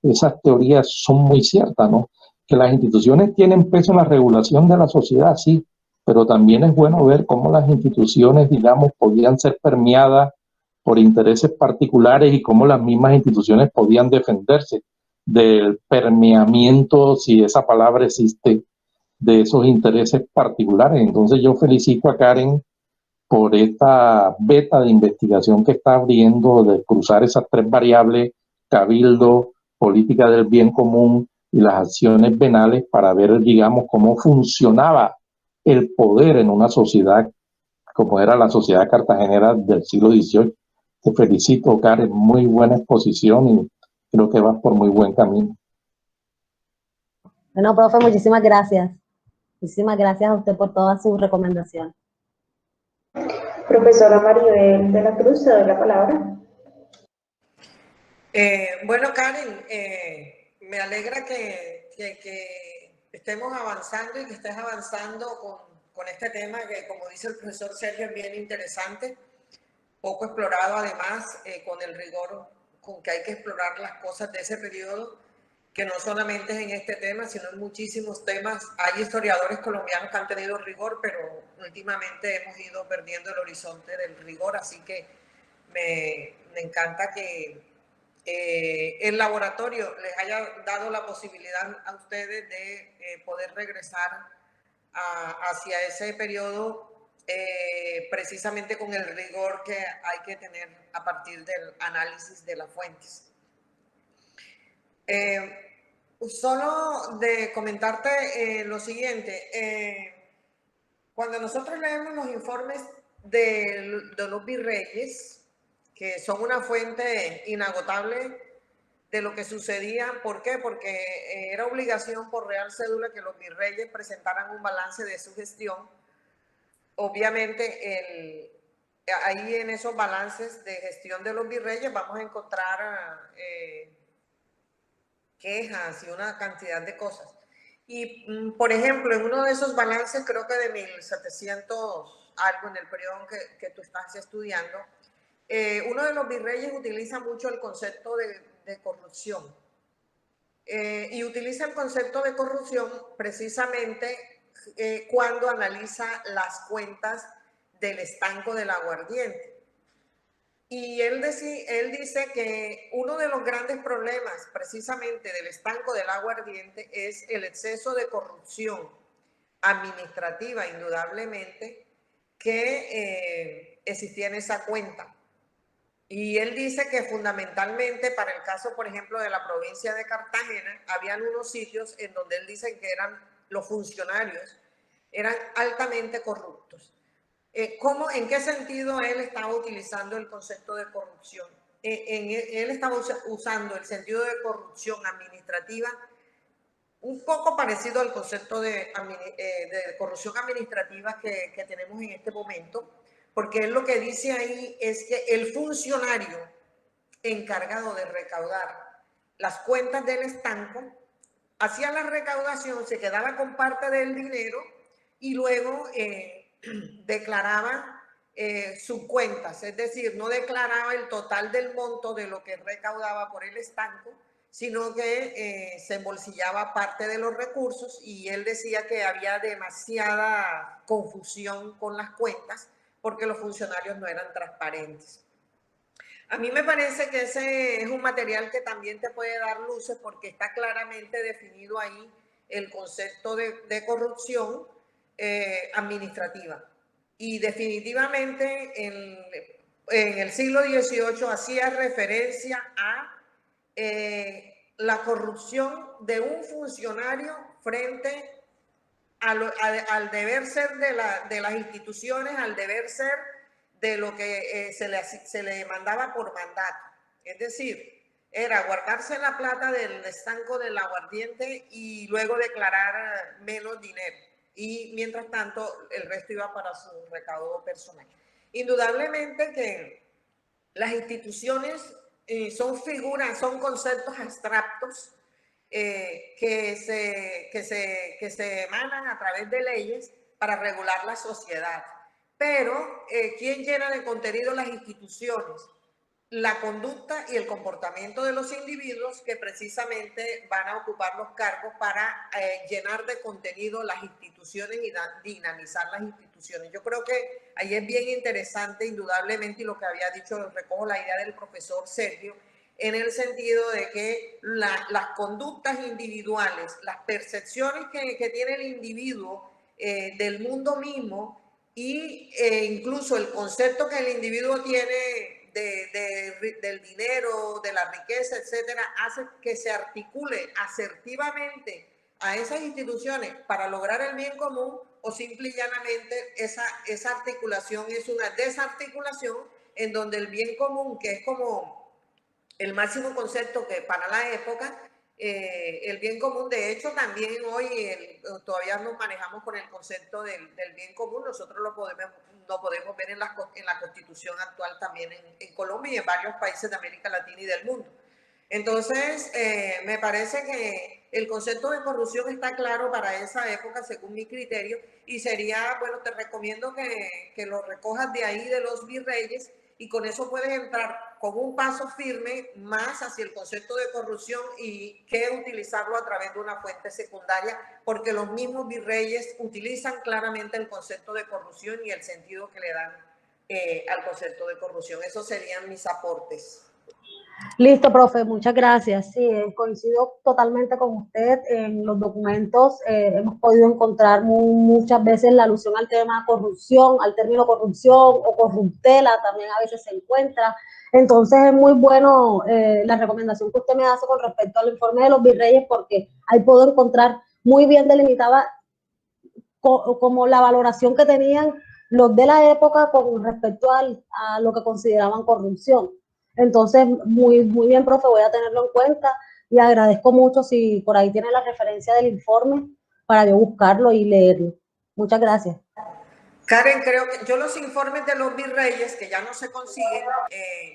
esas teorías son muy ciertas, ¿no? Que las instituciones tienen peso en la regulación de la sociedad, sí, pero también es bueno ver cómo las instituciones, digamos, podían ser permeadas por intereses particulares y cómo las mismas instituciones podían defenderse del permeamiento, si esa palabra existe, de esos intereses particulares. Entonces yo felicito a Karen por esta beta de investigación que está abriendo, de cruzar esas tres variables: cabildo, política del bien común y las acciones penales, para ver, digamos, cómo funcionaba el poder en una sociedad como era la sociedad cartagenera del siglo XVIII. Te felicito, Karen, muy buena exposición y creo que vas por muy buen camino.
Bueno, profe, muchísimas gracias. Muchísimas gracias a usted por todas sus recomendaciones.
Profesora Maribel de la Cruz, te doy la palabra.
Bueno, Karen, me alegra que estemos avanzando y que estés avanzando con este tema que, como dice el profesor Sergio, es bien interesante, poco explorado además, con el rigor con que hay que explorar las cosas de ese periodo, que no solamente es en este tema, sino en muchísimos temas. Hay historiadores colombianos que han tenido rigor, pero últimamente hemos ido perdiendo el horizonte del rigor, así que me encanta que el laboratorio les haya dado la posibilidad a ustedes de poder regresar hacia ese periodo, precisamente con el rigor que hay que tener a partir del análisis de las fuentes. Solo de comentarte lo siguiente, cuando nosotros leemos los informes de los virreyes, que son una fuente inagotable de lo que sucedía. ¿Por qué? Porque era obligación por Real Cédula que los virreyes presentaran un balance de su gestión. Obviamente, ahí en esos balances de gestión de los virreyes vamos a encontrar quejas y una cantidad de cosas. Y, por ejemplo, en uno de esos balances, creo que de 1700 algo, en el periodo que tú estás estudiando, uno de los virreyes utiliza mucho el concepto de corrupción. Y utiliza el concepto de corrupción precisamente cuando analiza las cuentas del estanco del aguardiente. Y él dice que uno de los grandes problemas precisamente del estanco del aguardiente es el exceso de corrupción administrativa, indudablemente, que existía en esa cuenta. Y él dice que fundamentalmente para el caso, por ejemplo, de la provincia de Cartagena, habían unos sitios en donde él dice que eran los funcionarios, eran altamente corruptos. ¿En qué sentido él estaba utilizando el concepto de corrupción? Él estaba usando el sentido de corrupción administrativa un poco parecido al concepto de corrupción administrativa que tenemos en este momento, porque él lo que dice ahí es que el funcionario encargado de recaudar las cuentas del estanco hacía la recaudación, se quedaba con parte del dinero y luego declaraba sus cuentas, es decir, no declaraba el total del monto de lo que recaudaba por el estanco, sino que se embolsillaba parte de los recursos, y él decía que había demasiada confusión con las cuentas porque los funcionarios no eran transparentes. A mí me parece que ese es un material que también te puede dar luces porque está claramente definido ahí el concepto de corrupción administrativa. Y definitivamente en el siglo XVIII hacía referencia a la corrupción de un funcionario frente al deber ser de las instituciones, al deber ser de lo que se le demandaba por mandato. Es decir, era guardarse la plata del estanco del aguardiente y luego declarar menos dinero. Y mientras tanto, el resto iba para su recaudo personal. Indudablemente que las instituciones son figuras, son conceptos abstractos que se emanan a través de leyes para regular la sociedad. Pero, ¿quién llena de contenido las instituciones? La conducta y el comportamiento de los individuos que precisamente van a ocupar los cargos para llenar de contenido las instituciones y dinamizar las instituciones. Yo creo que ahí es bien interesante, indudablemente, y lo que había dicho, recojo la idea del profesor Sergio, en el sentido de que las conductas individuales, las percepciones que tiene el individuo del mundo mismo y incluso el concepto que el individuo tiene del dinero, de la riqueza, etcétera, hace que se articule asertivamente a esas instituciones para lograr el bien común, o simple y llanamente esa articulación es una desarticulación en donde el bien común, que es como el máximo concepto que para la época, el bien común, de hecho también hoy todavía nos manejamos con el concepto del bien común, nosotros lo podemos ver en la Constitución actual también en Colombia y en varios países de América Latina y del mundo. Entonces, me parece que el concepto de corrupción está claro para esa época, según mi criterio, y sería, bueno, te recomiendo que lo recojas de ahí, de los virreyes, y con eso puedes entrar con un paso firme más hacia el concepto de corrupción y que utilizarlo a través de una fuente secundaria, porque los mismos virreyes utilizan claramente el concepto de corrupción y el sentido que le dan al concepto de corrupción. Esos serían mis aportes.
Listo, profe, muchas gracias. Sí, coincido totalmente con usted. En los documentos hemos podido encontrar muchas veces la alusión al tema corrupción, al término corrupción o corruptela también a veces se encuentra. Entonces es muy bueno la recomendación que usted me hace con respecto al informe de los virreyes, porque ahí puedo encontrar muy bien delimitada como la valoración que tenían los de la época con respecto a lo que consideraban corrupción. Entonces, muy bien, profe, voy a tenerlo en cuenta y agradezco mucho si por ahí tiene la referencia del informe para yo buscarlo y leerlo. Muchas gracias.
Karen, creo que yo los informes de los virreyes, que ya no se consiguen,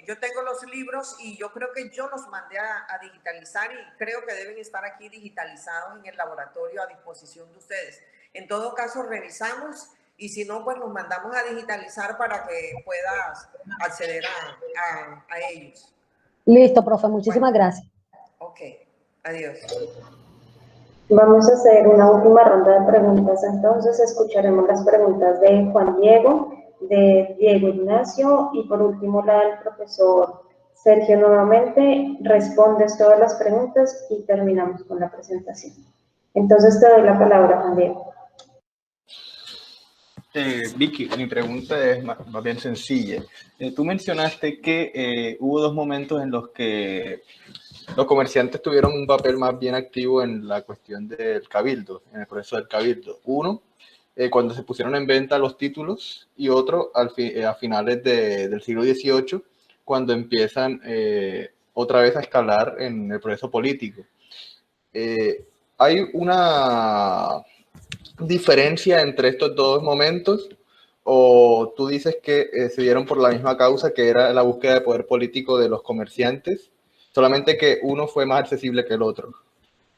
yo tengo los libros y yo creo que yo los mandé a digitalizar y creo que deben estar aquí digitalizados en el laboratorio a disposición de ustedes. En todo caso, revisamos y si no, pues los mandamos a digitalizar para que puedas acceder a ellos.
Listo, profe, muchísimas gracias.
Ok, adiós.
Vamos a hacer una última ronda de preguntas, entonces escucharemos las preguntas de Juan Diego, de Diego Ignacio y por último la del profesor Sergio nuevamente. Respondes todas las preguntas y terminamos con la presentación. Entonces te doy la palabra, Juan Diego.
Vicky, mi pregunta es más bien sencilla. Tú mencionaste que hubo dos momentos en los que los comerciantes tuvieron un papel más bien activo en la cuestión del cabildo, en el proceso del cabildo. Uno, cuando se pusieron en venta los títulos, y otro a finales del siglo XVIII, cuando empiezan otra vez a escalar en el proceso político. ¿Hay una diferencia entre estos dos momentos, o tú dices que se dieron por la misma causa, que era la búsqueda de poder político de los comerciantes, solamente que uno fue más accesible que el otro?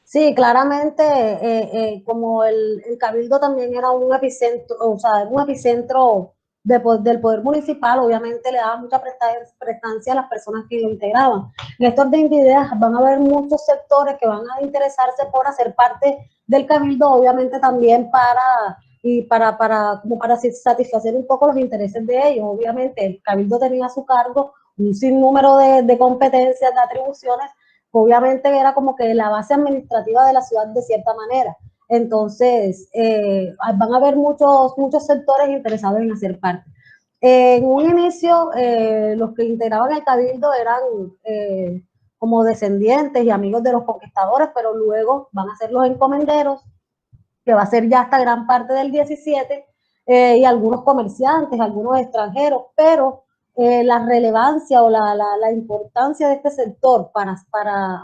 Sí, claramente, como el Cabildo también era un epicentro, o sea, un epicentro del poder municipal, obviamente le daba mucha prestancia a las personas que lo integraban. En este orden de ideas van a haber muchos sectores que van a interesarse por hacer parte del Cabildo, obviamente también como para satisfacer un poco los intereses de ellos. Obviamente el Cabildo tenía a su cargo un sinnúmero de competencias, de atribuciones, obviamente era como que la base administrativa de la ciudad de cierta manera. Entonces, van a haber muchos sectores interesados en hacer parte. En un inicio, los que integraban el cabildo eran como descendientes y amigos de los conquistadores, pero luego van a ser los encomenderos, que va a ser ya hasta gran parte del 17, y algunos comerciantes, algunos extranjeros, pero la relevancia o la importancia de este sector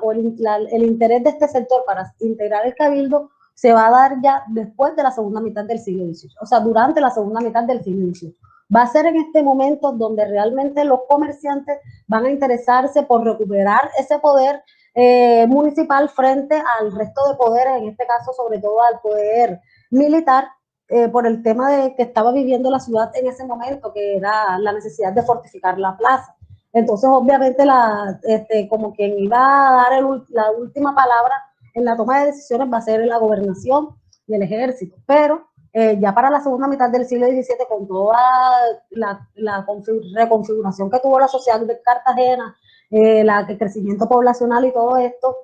o el interés de este sector para integrar el cabildo se va a dar ya después de la segunda mitad del siglo XVIII, o sea, durante la segunda mitad del siglo XVIII. Va a ser en este momento donde realmente los comerciantes van a interesarse por recuperar ese poder municipal frente al resto de poderes, en este caso sobre todo al poder militar, por el tema de que estaba viviendo la ciudad en ese momento, que era la necesidad de fortificar la plaza. Entonces, obviamente, como quien iba a dar la última palabra en la toma de decisiones va a ser la gobernación y el ejército, pero ya para la segunda mitad del siglo XVII, con toda la reconfiguración que tuvo la sociedad de Cartagena, el crecimiento poblacional y todo esto,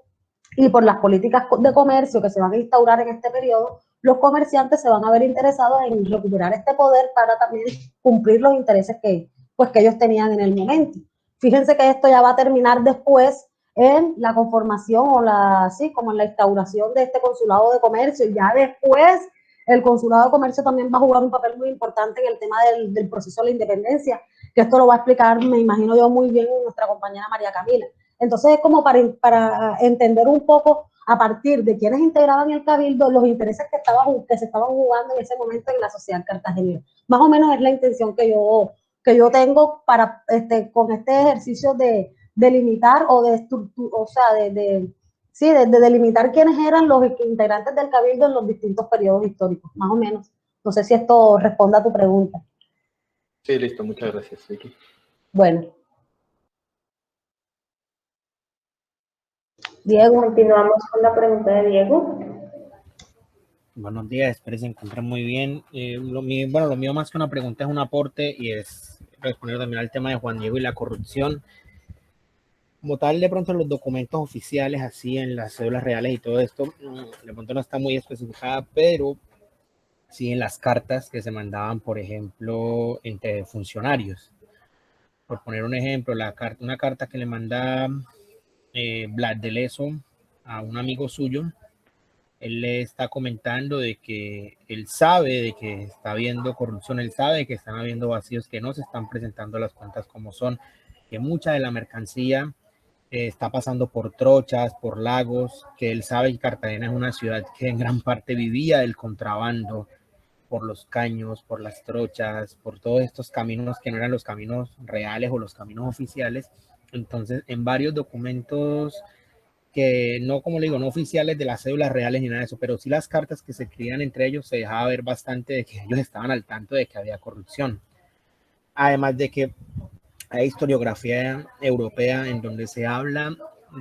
y por las políticas de comercio que se van a instaurar en este periodo, los comerciantes se van a ver interesados en recuperar este poder para también cumplir los intereses que ellos tenían en el momento. Fíjense que esto ya va a terminar después en la conformación como en la instauración de este consulado de comercio. Ya después el consulado de comercio también va a jugar un papel muy importante en el tema del proceso de la independencia, que esto lo va a explicar, me imagino yo, muy bien nuestra compañera María Camila. Entonces es como para entender un poco a partir de quienes integraban el cabildo los intereses que se estaban jugando en ese momento en la sociedad cartagenera. Más o menos es la intención que yo tengo para con este ejercicio de delimitar o de delimitar quiénes eran los integrantes del cabildo en los distintos periodos históricos, más o menos. No sé si esto responde a tu pregunta.
Sí, listo, muchas gracias, Vicky.
Bueno. Diego.
Continuamos con la pregunta de Diego.
Buenos días, espero se encuentren muy bien. Lo mío más que una pregunta es un aporte y es responder también al tema de Juan Diego y la corrupción. Como tal, de pronto los documentos oficiales, así en las cédulas reales y todo esto, de pronto no está muy especificada, pero sí en las cartas que se mandaban, por ejemplo, entre funcionarios. Por poner un ejemplo, una carta que le manda Blas de Lezo a un amigo suyo, él le está comentando de que él sabe de que está habiendo corrupción, él sabe que están habiendo vacíos, que no se están presentando las cuentas como son, que mucha de la mercancía está pasando por trochas, por lagos, que él sabe que Cartagena es una ciudad que en gran parte vivía del contrabando, por los caños, por las trochas, por todos estos caminos que no eran los caminos reales o los caminos oficiales. Entonces, en varios documentos que no, como le digo, no oficiales de las cédulas reales ni nada de eso, pero sí las cartas que se escribían entre ellos, se dejaba ver bastante de que ellos estaban al tanto de que había corrupción. Además de que hay historiografía europea en donde se habla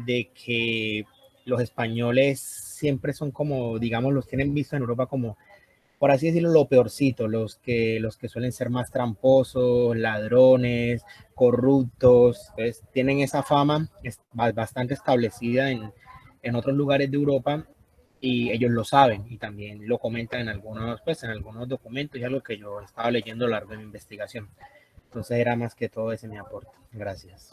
de que los españoles siempre son como, digamos, los tienen visto en Europa como por así decirlo, lo peorcito, los que suelen ser más tramposos, ladrones, corruptos, pues, tienen esa fama bastante establecida en otros lugares de Europa y ellos lo saben y también lo comentan en algunos, pues, en algunos documentos y algo que yo estaba leyendo a lo largo de mi investigación. Entonces era más que todo ese mi aporte. Gracias.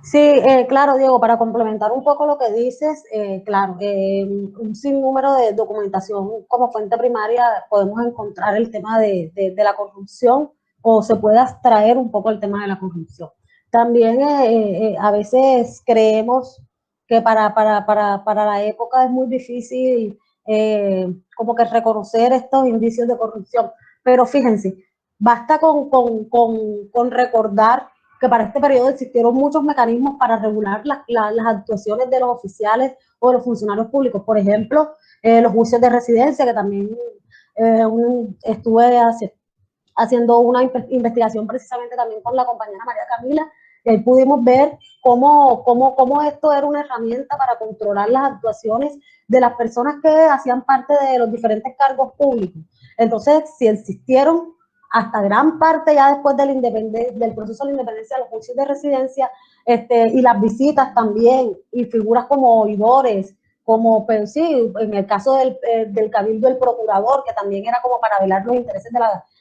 Sí, claro, Diego, para complementar un poco lo que dices, claro, un sinnúmero de documentación como fuente primaria podemos encontrar el tema de la corrupción o se puede abstraer un poco el tema de la corrupción. También a veces creemos que para la época es muy difícil como que reconocer estos indicios de corrupción, pero fíjense, basta con recordar que para este periodo existieron muchos mecanismos para regular las actuaciones de los oficiales o de los funcionarios públicos. Por ejemplo, los juicios de residencia, que también estuve haciendo una investigación precisamente también con la compañera María Camila, y ahí pudimos ver cómo esto era una herramienta para controlar las actuaciones de las personas que hacían parte de los diferentes cargos públicos. Entonces, si existieron hasta gran parte ya después del proceso de la independencia, los juicios de residencia y las visitas también, y figuras como oidores, como, pues, sí, en el caso del cabildo, el procurador, que también era como para velar los intereses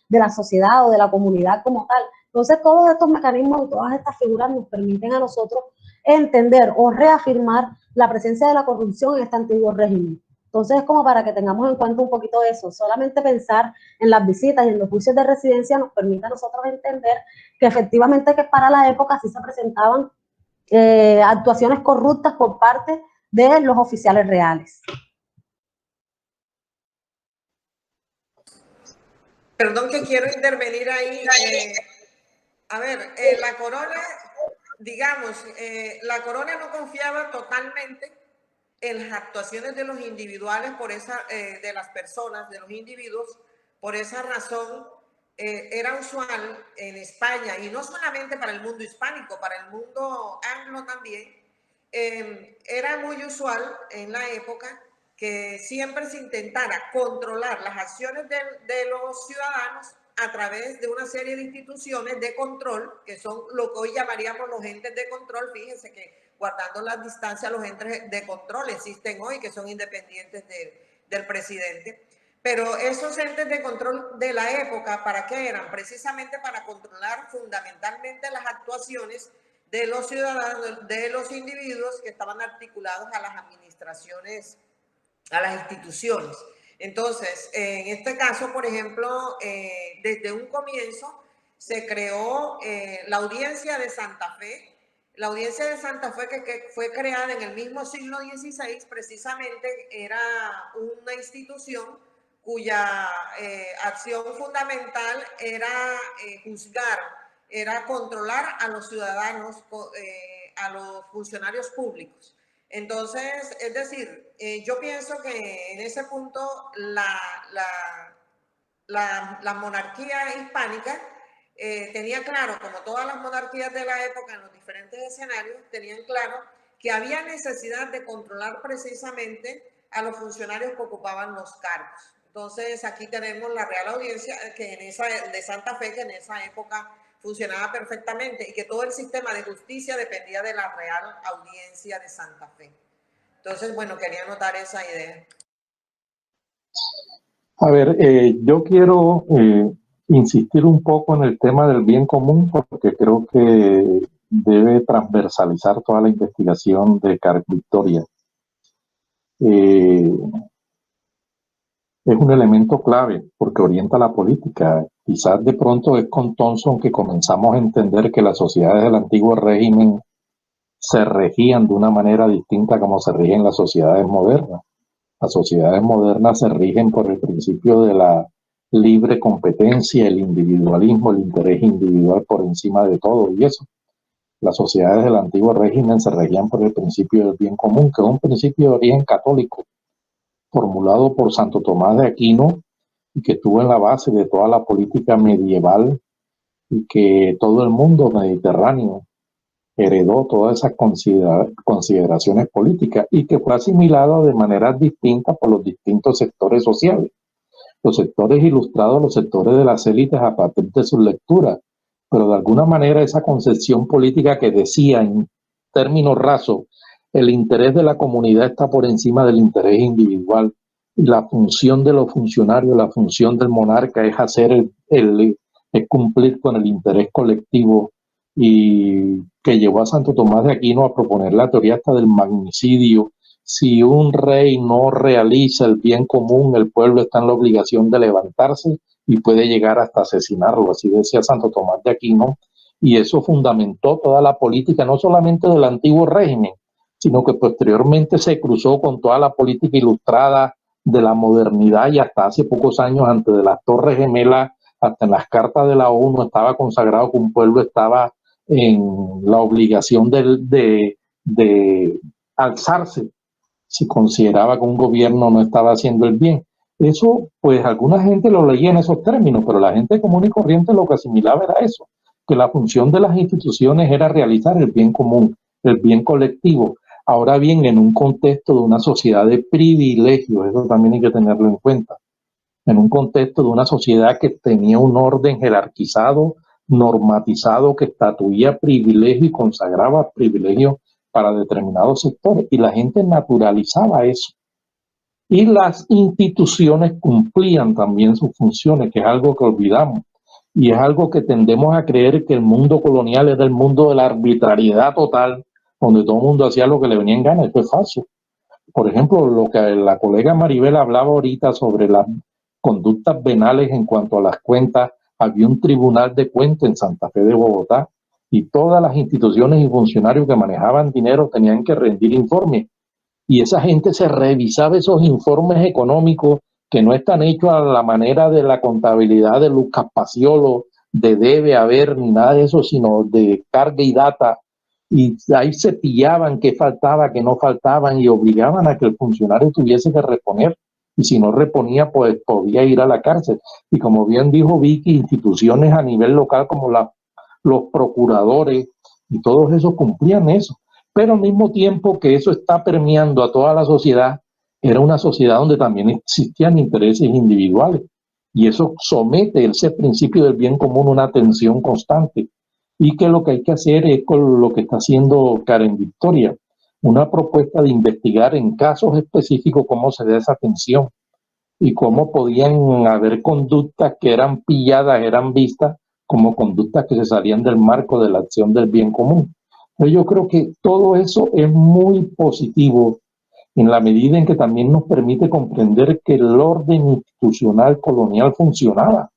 de la sociedad o de la comunidad como tal. Entonces, todos estos mecanismos y todas estas figuras nos permiten a nosotros entender o reafirmar la presencia de la corrupción en este antiguo régimen. Entonces, como para que tengamos en cuenta un poquito eso, solamente pensar en las visitas y en los juicios de residencia nos permite a nosotros entender que efectivamente que para la época sí se presentaban actuaciones corruptas por parte de los oficiales reales.
Perdón que quiero intervenir ahí. A ver, la corona, digamos, la corona no confiaba totalmente en las actuaciones de los individuales de las personas, de los individuos. Por esa razón era usual en España, y no solamente para el mundo hispánico, para el mundo anglo también, era muy usual en la época que siempre se intentara controlar las acciones de los ciudadanos a través de una serie de instituciones de control, que son lo que hoy llamaríamos los entes de control. Fíjense que guardando las distancias, los entes de control existen hoy, que son independientes del presidente. Pero esos entes de control de la época, ¿para qué eran? Precisamente para controlar fundamentalmente las actuaciones de los ciudadanos, de los individuos que estaban articulados a las administraciones, a las instituciones. Entonces, en este caso, por ejemplo, desde un comienzo se creó la Audiencia de Santa Fe. La Audiencia de Santa Fe, que fue creada en el mismo siglo XVI, precisamente era una institución cuya acción fundamental era juzgar, era controlar a los ciudadanos, a los funcionarios públicos. Entonces, es decir, yo pienso que en ese punto la monarquía hispánica tenía claro, como todas las monarquías de la época en los diferentes escenarios, tenían claro que había necesidad de controlar precisamente a los funcionarios que ocupaban los cargos. Entonces, aquí tenemos la Real Audiencia de Santa Fe, que en esa época funcionaba perfectamente, y que todo el sistema de justicia dependía de la Real Audiencia de Santa Fe. Entonces, bueno, quería anotar esa idea.
A ver, yo quiero insistir un poco en el tema del bien común, porque creo que debe transversalizar toda la investigación de Carl Victoria. Es un elemento clave porque orienta la política. Quizás de pronto es con Thompson que comenzamos a entender que las sociedades del antiguo régimen se regían de una manera distinta como se rigen las sociedades modernas. Las sociedades modernas se rigen por el principio de la libre competencia, el individualismo, el interés individual por encima de todo y eso. Las sociedades del antiguo régimen se regían por el principio del bien común, que es un principio de origen católico, formulado por Santo Tomás de Aquino y que estuvo en la base de toda la política medieval y que todo el mundo mediterráneo heredó todas esas consideraciones políticas y que fue asimilado de maneras distintas por los distintos sectores sociales. los sectores ilustrados, los sectores de las élites a partir de sus lecturas, pero de alguna manera esa concepción política que decía en términos rasos, el interés de la comunidad está por encima del interés individual, y la función de los funcionarios, la función del monarca es hacer es cumplir con el interés colectivo, y que llevó a Santo Tomás de Aquino a proponer la teoría hasta del magnicidio. Si un rey no realiza el bien común, el pueblo está en la obligación de levantarse y puede llegar hasta asesinarlo, así decía Santo Tomás de Aquino, y eso fundamentó toda la política, no solamente del antiguo régimen, sino que posteriormente se cruzó con toda la política ilustrada de la modernidad, y hasta hace pocos años, antes de las Torres Gemelas, hasta en las cartas de la ONU estaba consagrado que un pueblo estaba en la obligación de alzarse si consideraba que un gobierno no estaba haciendo el bien. Eso, pues alguna gente lo leía en esos términos, pero la gente común y corriente lo que asimilaba era eso, que la función de las instituciones era realizar el bien común, el bien colectivo. Ahora bien, en un contexto de una sociedad de privilegios, eso también hay que tenerlo en cuenta, en un contexto de una sociedad que tenía un orden jerarquizado, normatizado, que estatuía privilegio y consagraba privilegios para determinados sectores, y la gente naturalizaba eso. Y las instituciones cumplían también sus funciones, que es algo que olvidamos, y es algo que tendemos a creer que el mundo colonial era el mundo de la arbitrariedad total, donde todo el mundo hacía lo que le venía en gana. Esto es falso. Por ejemplo, lo que la colega Maribel hablaba ahorita sobre las conductas penales en cuanto a las cuentas, había un tribunal de cuentas en Santa Fe de Bogotá, y todas las instituciones y funcionarios que manejaban dinero tenían que rendir informes, y esa gente se revisaba esos informes económicos que no están hechos a la manera de la contabilidad de Lucas Paciolo, de debe haber ni nada de eso, sino de carga y data, y ahí se pillaban qué faltaba, qué no faltaban, y obligaban a que el funcionario tuviese que reponer, y si no reponía, pues podía ir a la cárcel. Y como bien dijo Vicky, instituciones a nivel local como los procuradores y todos esos cumplían eso. Pero al mismo tiempo que eso está permeando a toda la sociedad, era una sociedad donde también existían intereses individuales, y eso somete ese principio del bien común a una tensión constante, y que lo que hay que hacer es con lo que está haciendo Karen Victoria, una propuesta de investigar en casos específicos cómo se da esa tensión y cómo podían haber conductas que eran pilladas, eran vistas como conductas que se salían del marco de la acción del bien común. Pero yo creo que todo eso es muy positivo en la medida en que también nos permite comprender que el orden institucional colonial funcionaba.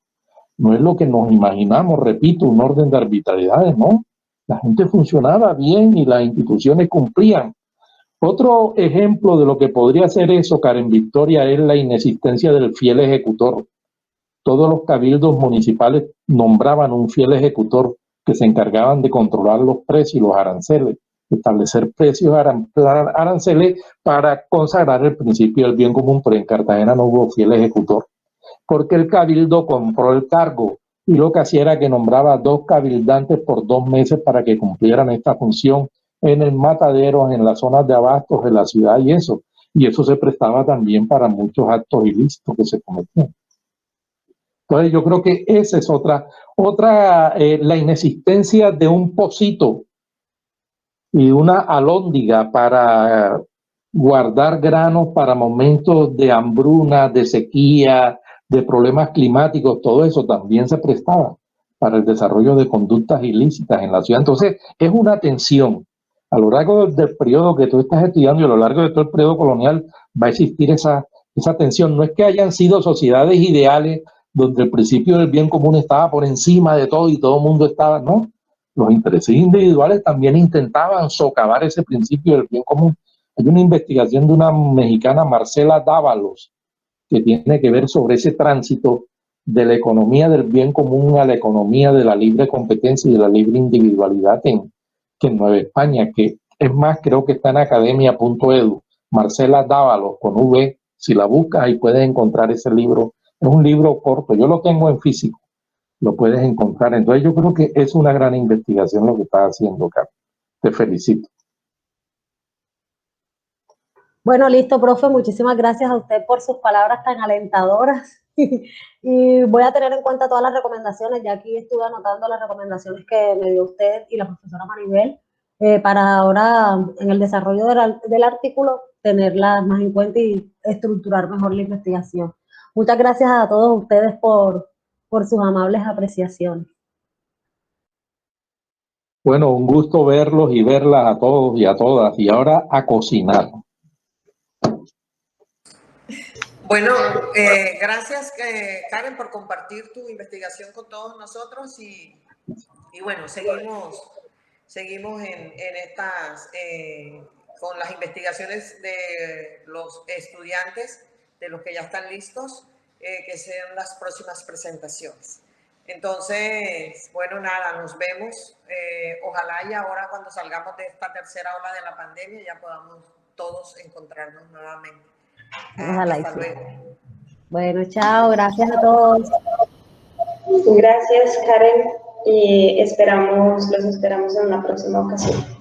No es lo que nos imaginamos, repito, un orden de arbitrariedades, ¿no? La gente funcionaba bien y las instituciones cumplían. Otro ejemplo de lo que podría ser eso, Karen Victoria, es la inexistencia del fiel ejecutor. Todos los cabildos municipales nombraban un fiel ejecutor que se encargaban de controlar los precios y los aranceles, establecer precios, aranceles para consagrar el principio del bien común, pero en Cartagena no hubo fiel ejecutor, porque el cabildo compró el cargo, y lo que hacía era que nombraba 2 cabildantes por 2 meses para que cumplieran esta función en el matadero, en las zonas de abastos de la ciudad, y eso se prestaba también para muchos actos ilícitos que se cometían. Entonces yo creo que esa es otra la inexistencia de un pocito y una alhóndiga para guardar granos para momentos de hambruna, de sequía, de problemas climáticos. Todo eso también se prestaba para el desarrollo de conductas ilícitas en la ciudad. Entonces es una tensión. A lo largo del periodo que tú estás estudiando y a lo largo de todo el periodo colonial va a existir esa tensión. No es que hayan sido sociedades ideales donde el principio del bien común estaba por encima de todo y todo el mundo estaba, ¿no? Los intereses individuales también intentaban socavar ese principio del bien común. Hay una investigación de una mexicana, Marcela Dávalos, que tiene que ver sobre ese tránsito de la economía del bien común a la economía de la libre competencia y de la libre individualidad en Nueva España, que es más, creo que está en academia.edu. Marcela Dávalos, con V, si la buscas ahí puedes encontrar ese libro. Es un libro corto, yo lo tengo en físico, lo puedes encontrar. Entonces yo creo que es una gran investigación lo que estás haciendo, Carlos. Te felicito.
Bueno, listo, profe. Muchísimas gracias a usted por sus palabras tan alentadoras. Y voy a tener en cuenta todas las recomendaciones, ya aquí estuve anotando las recomendaciones que me dio usted y la profesora Maribel, para ahora en el desarrollo del artículo tenerlas más en cuenta y estructurar mejor la investigación. Muchas gracias a todos ustedes por sus amables apreciaciones.
Bueno, un gusto verlos y verlas a todos y a todas. Y ahora a cocinar.
Bueno, gracias Karen por compartir tu investigación con todos nosotros y bueno, seguimos en estas, con las investigaciones de los estudiantes, de los que ya están listos, que sean las próximas presentaciones. Entonces, bueno, nada, nos vemos. Ojalá y ahora cuando salgamos de esta tercera ola de la pandemia ya podamos todos encontrarnos nuevamente.
Ojalá
Hasta
sí.
luego.
Bueno, chao, gracias a todos.
Gracias, Karen, y los esperamos en una próxima ocasión.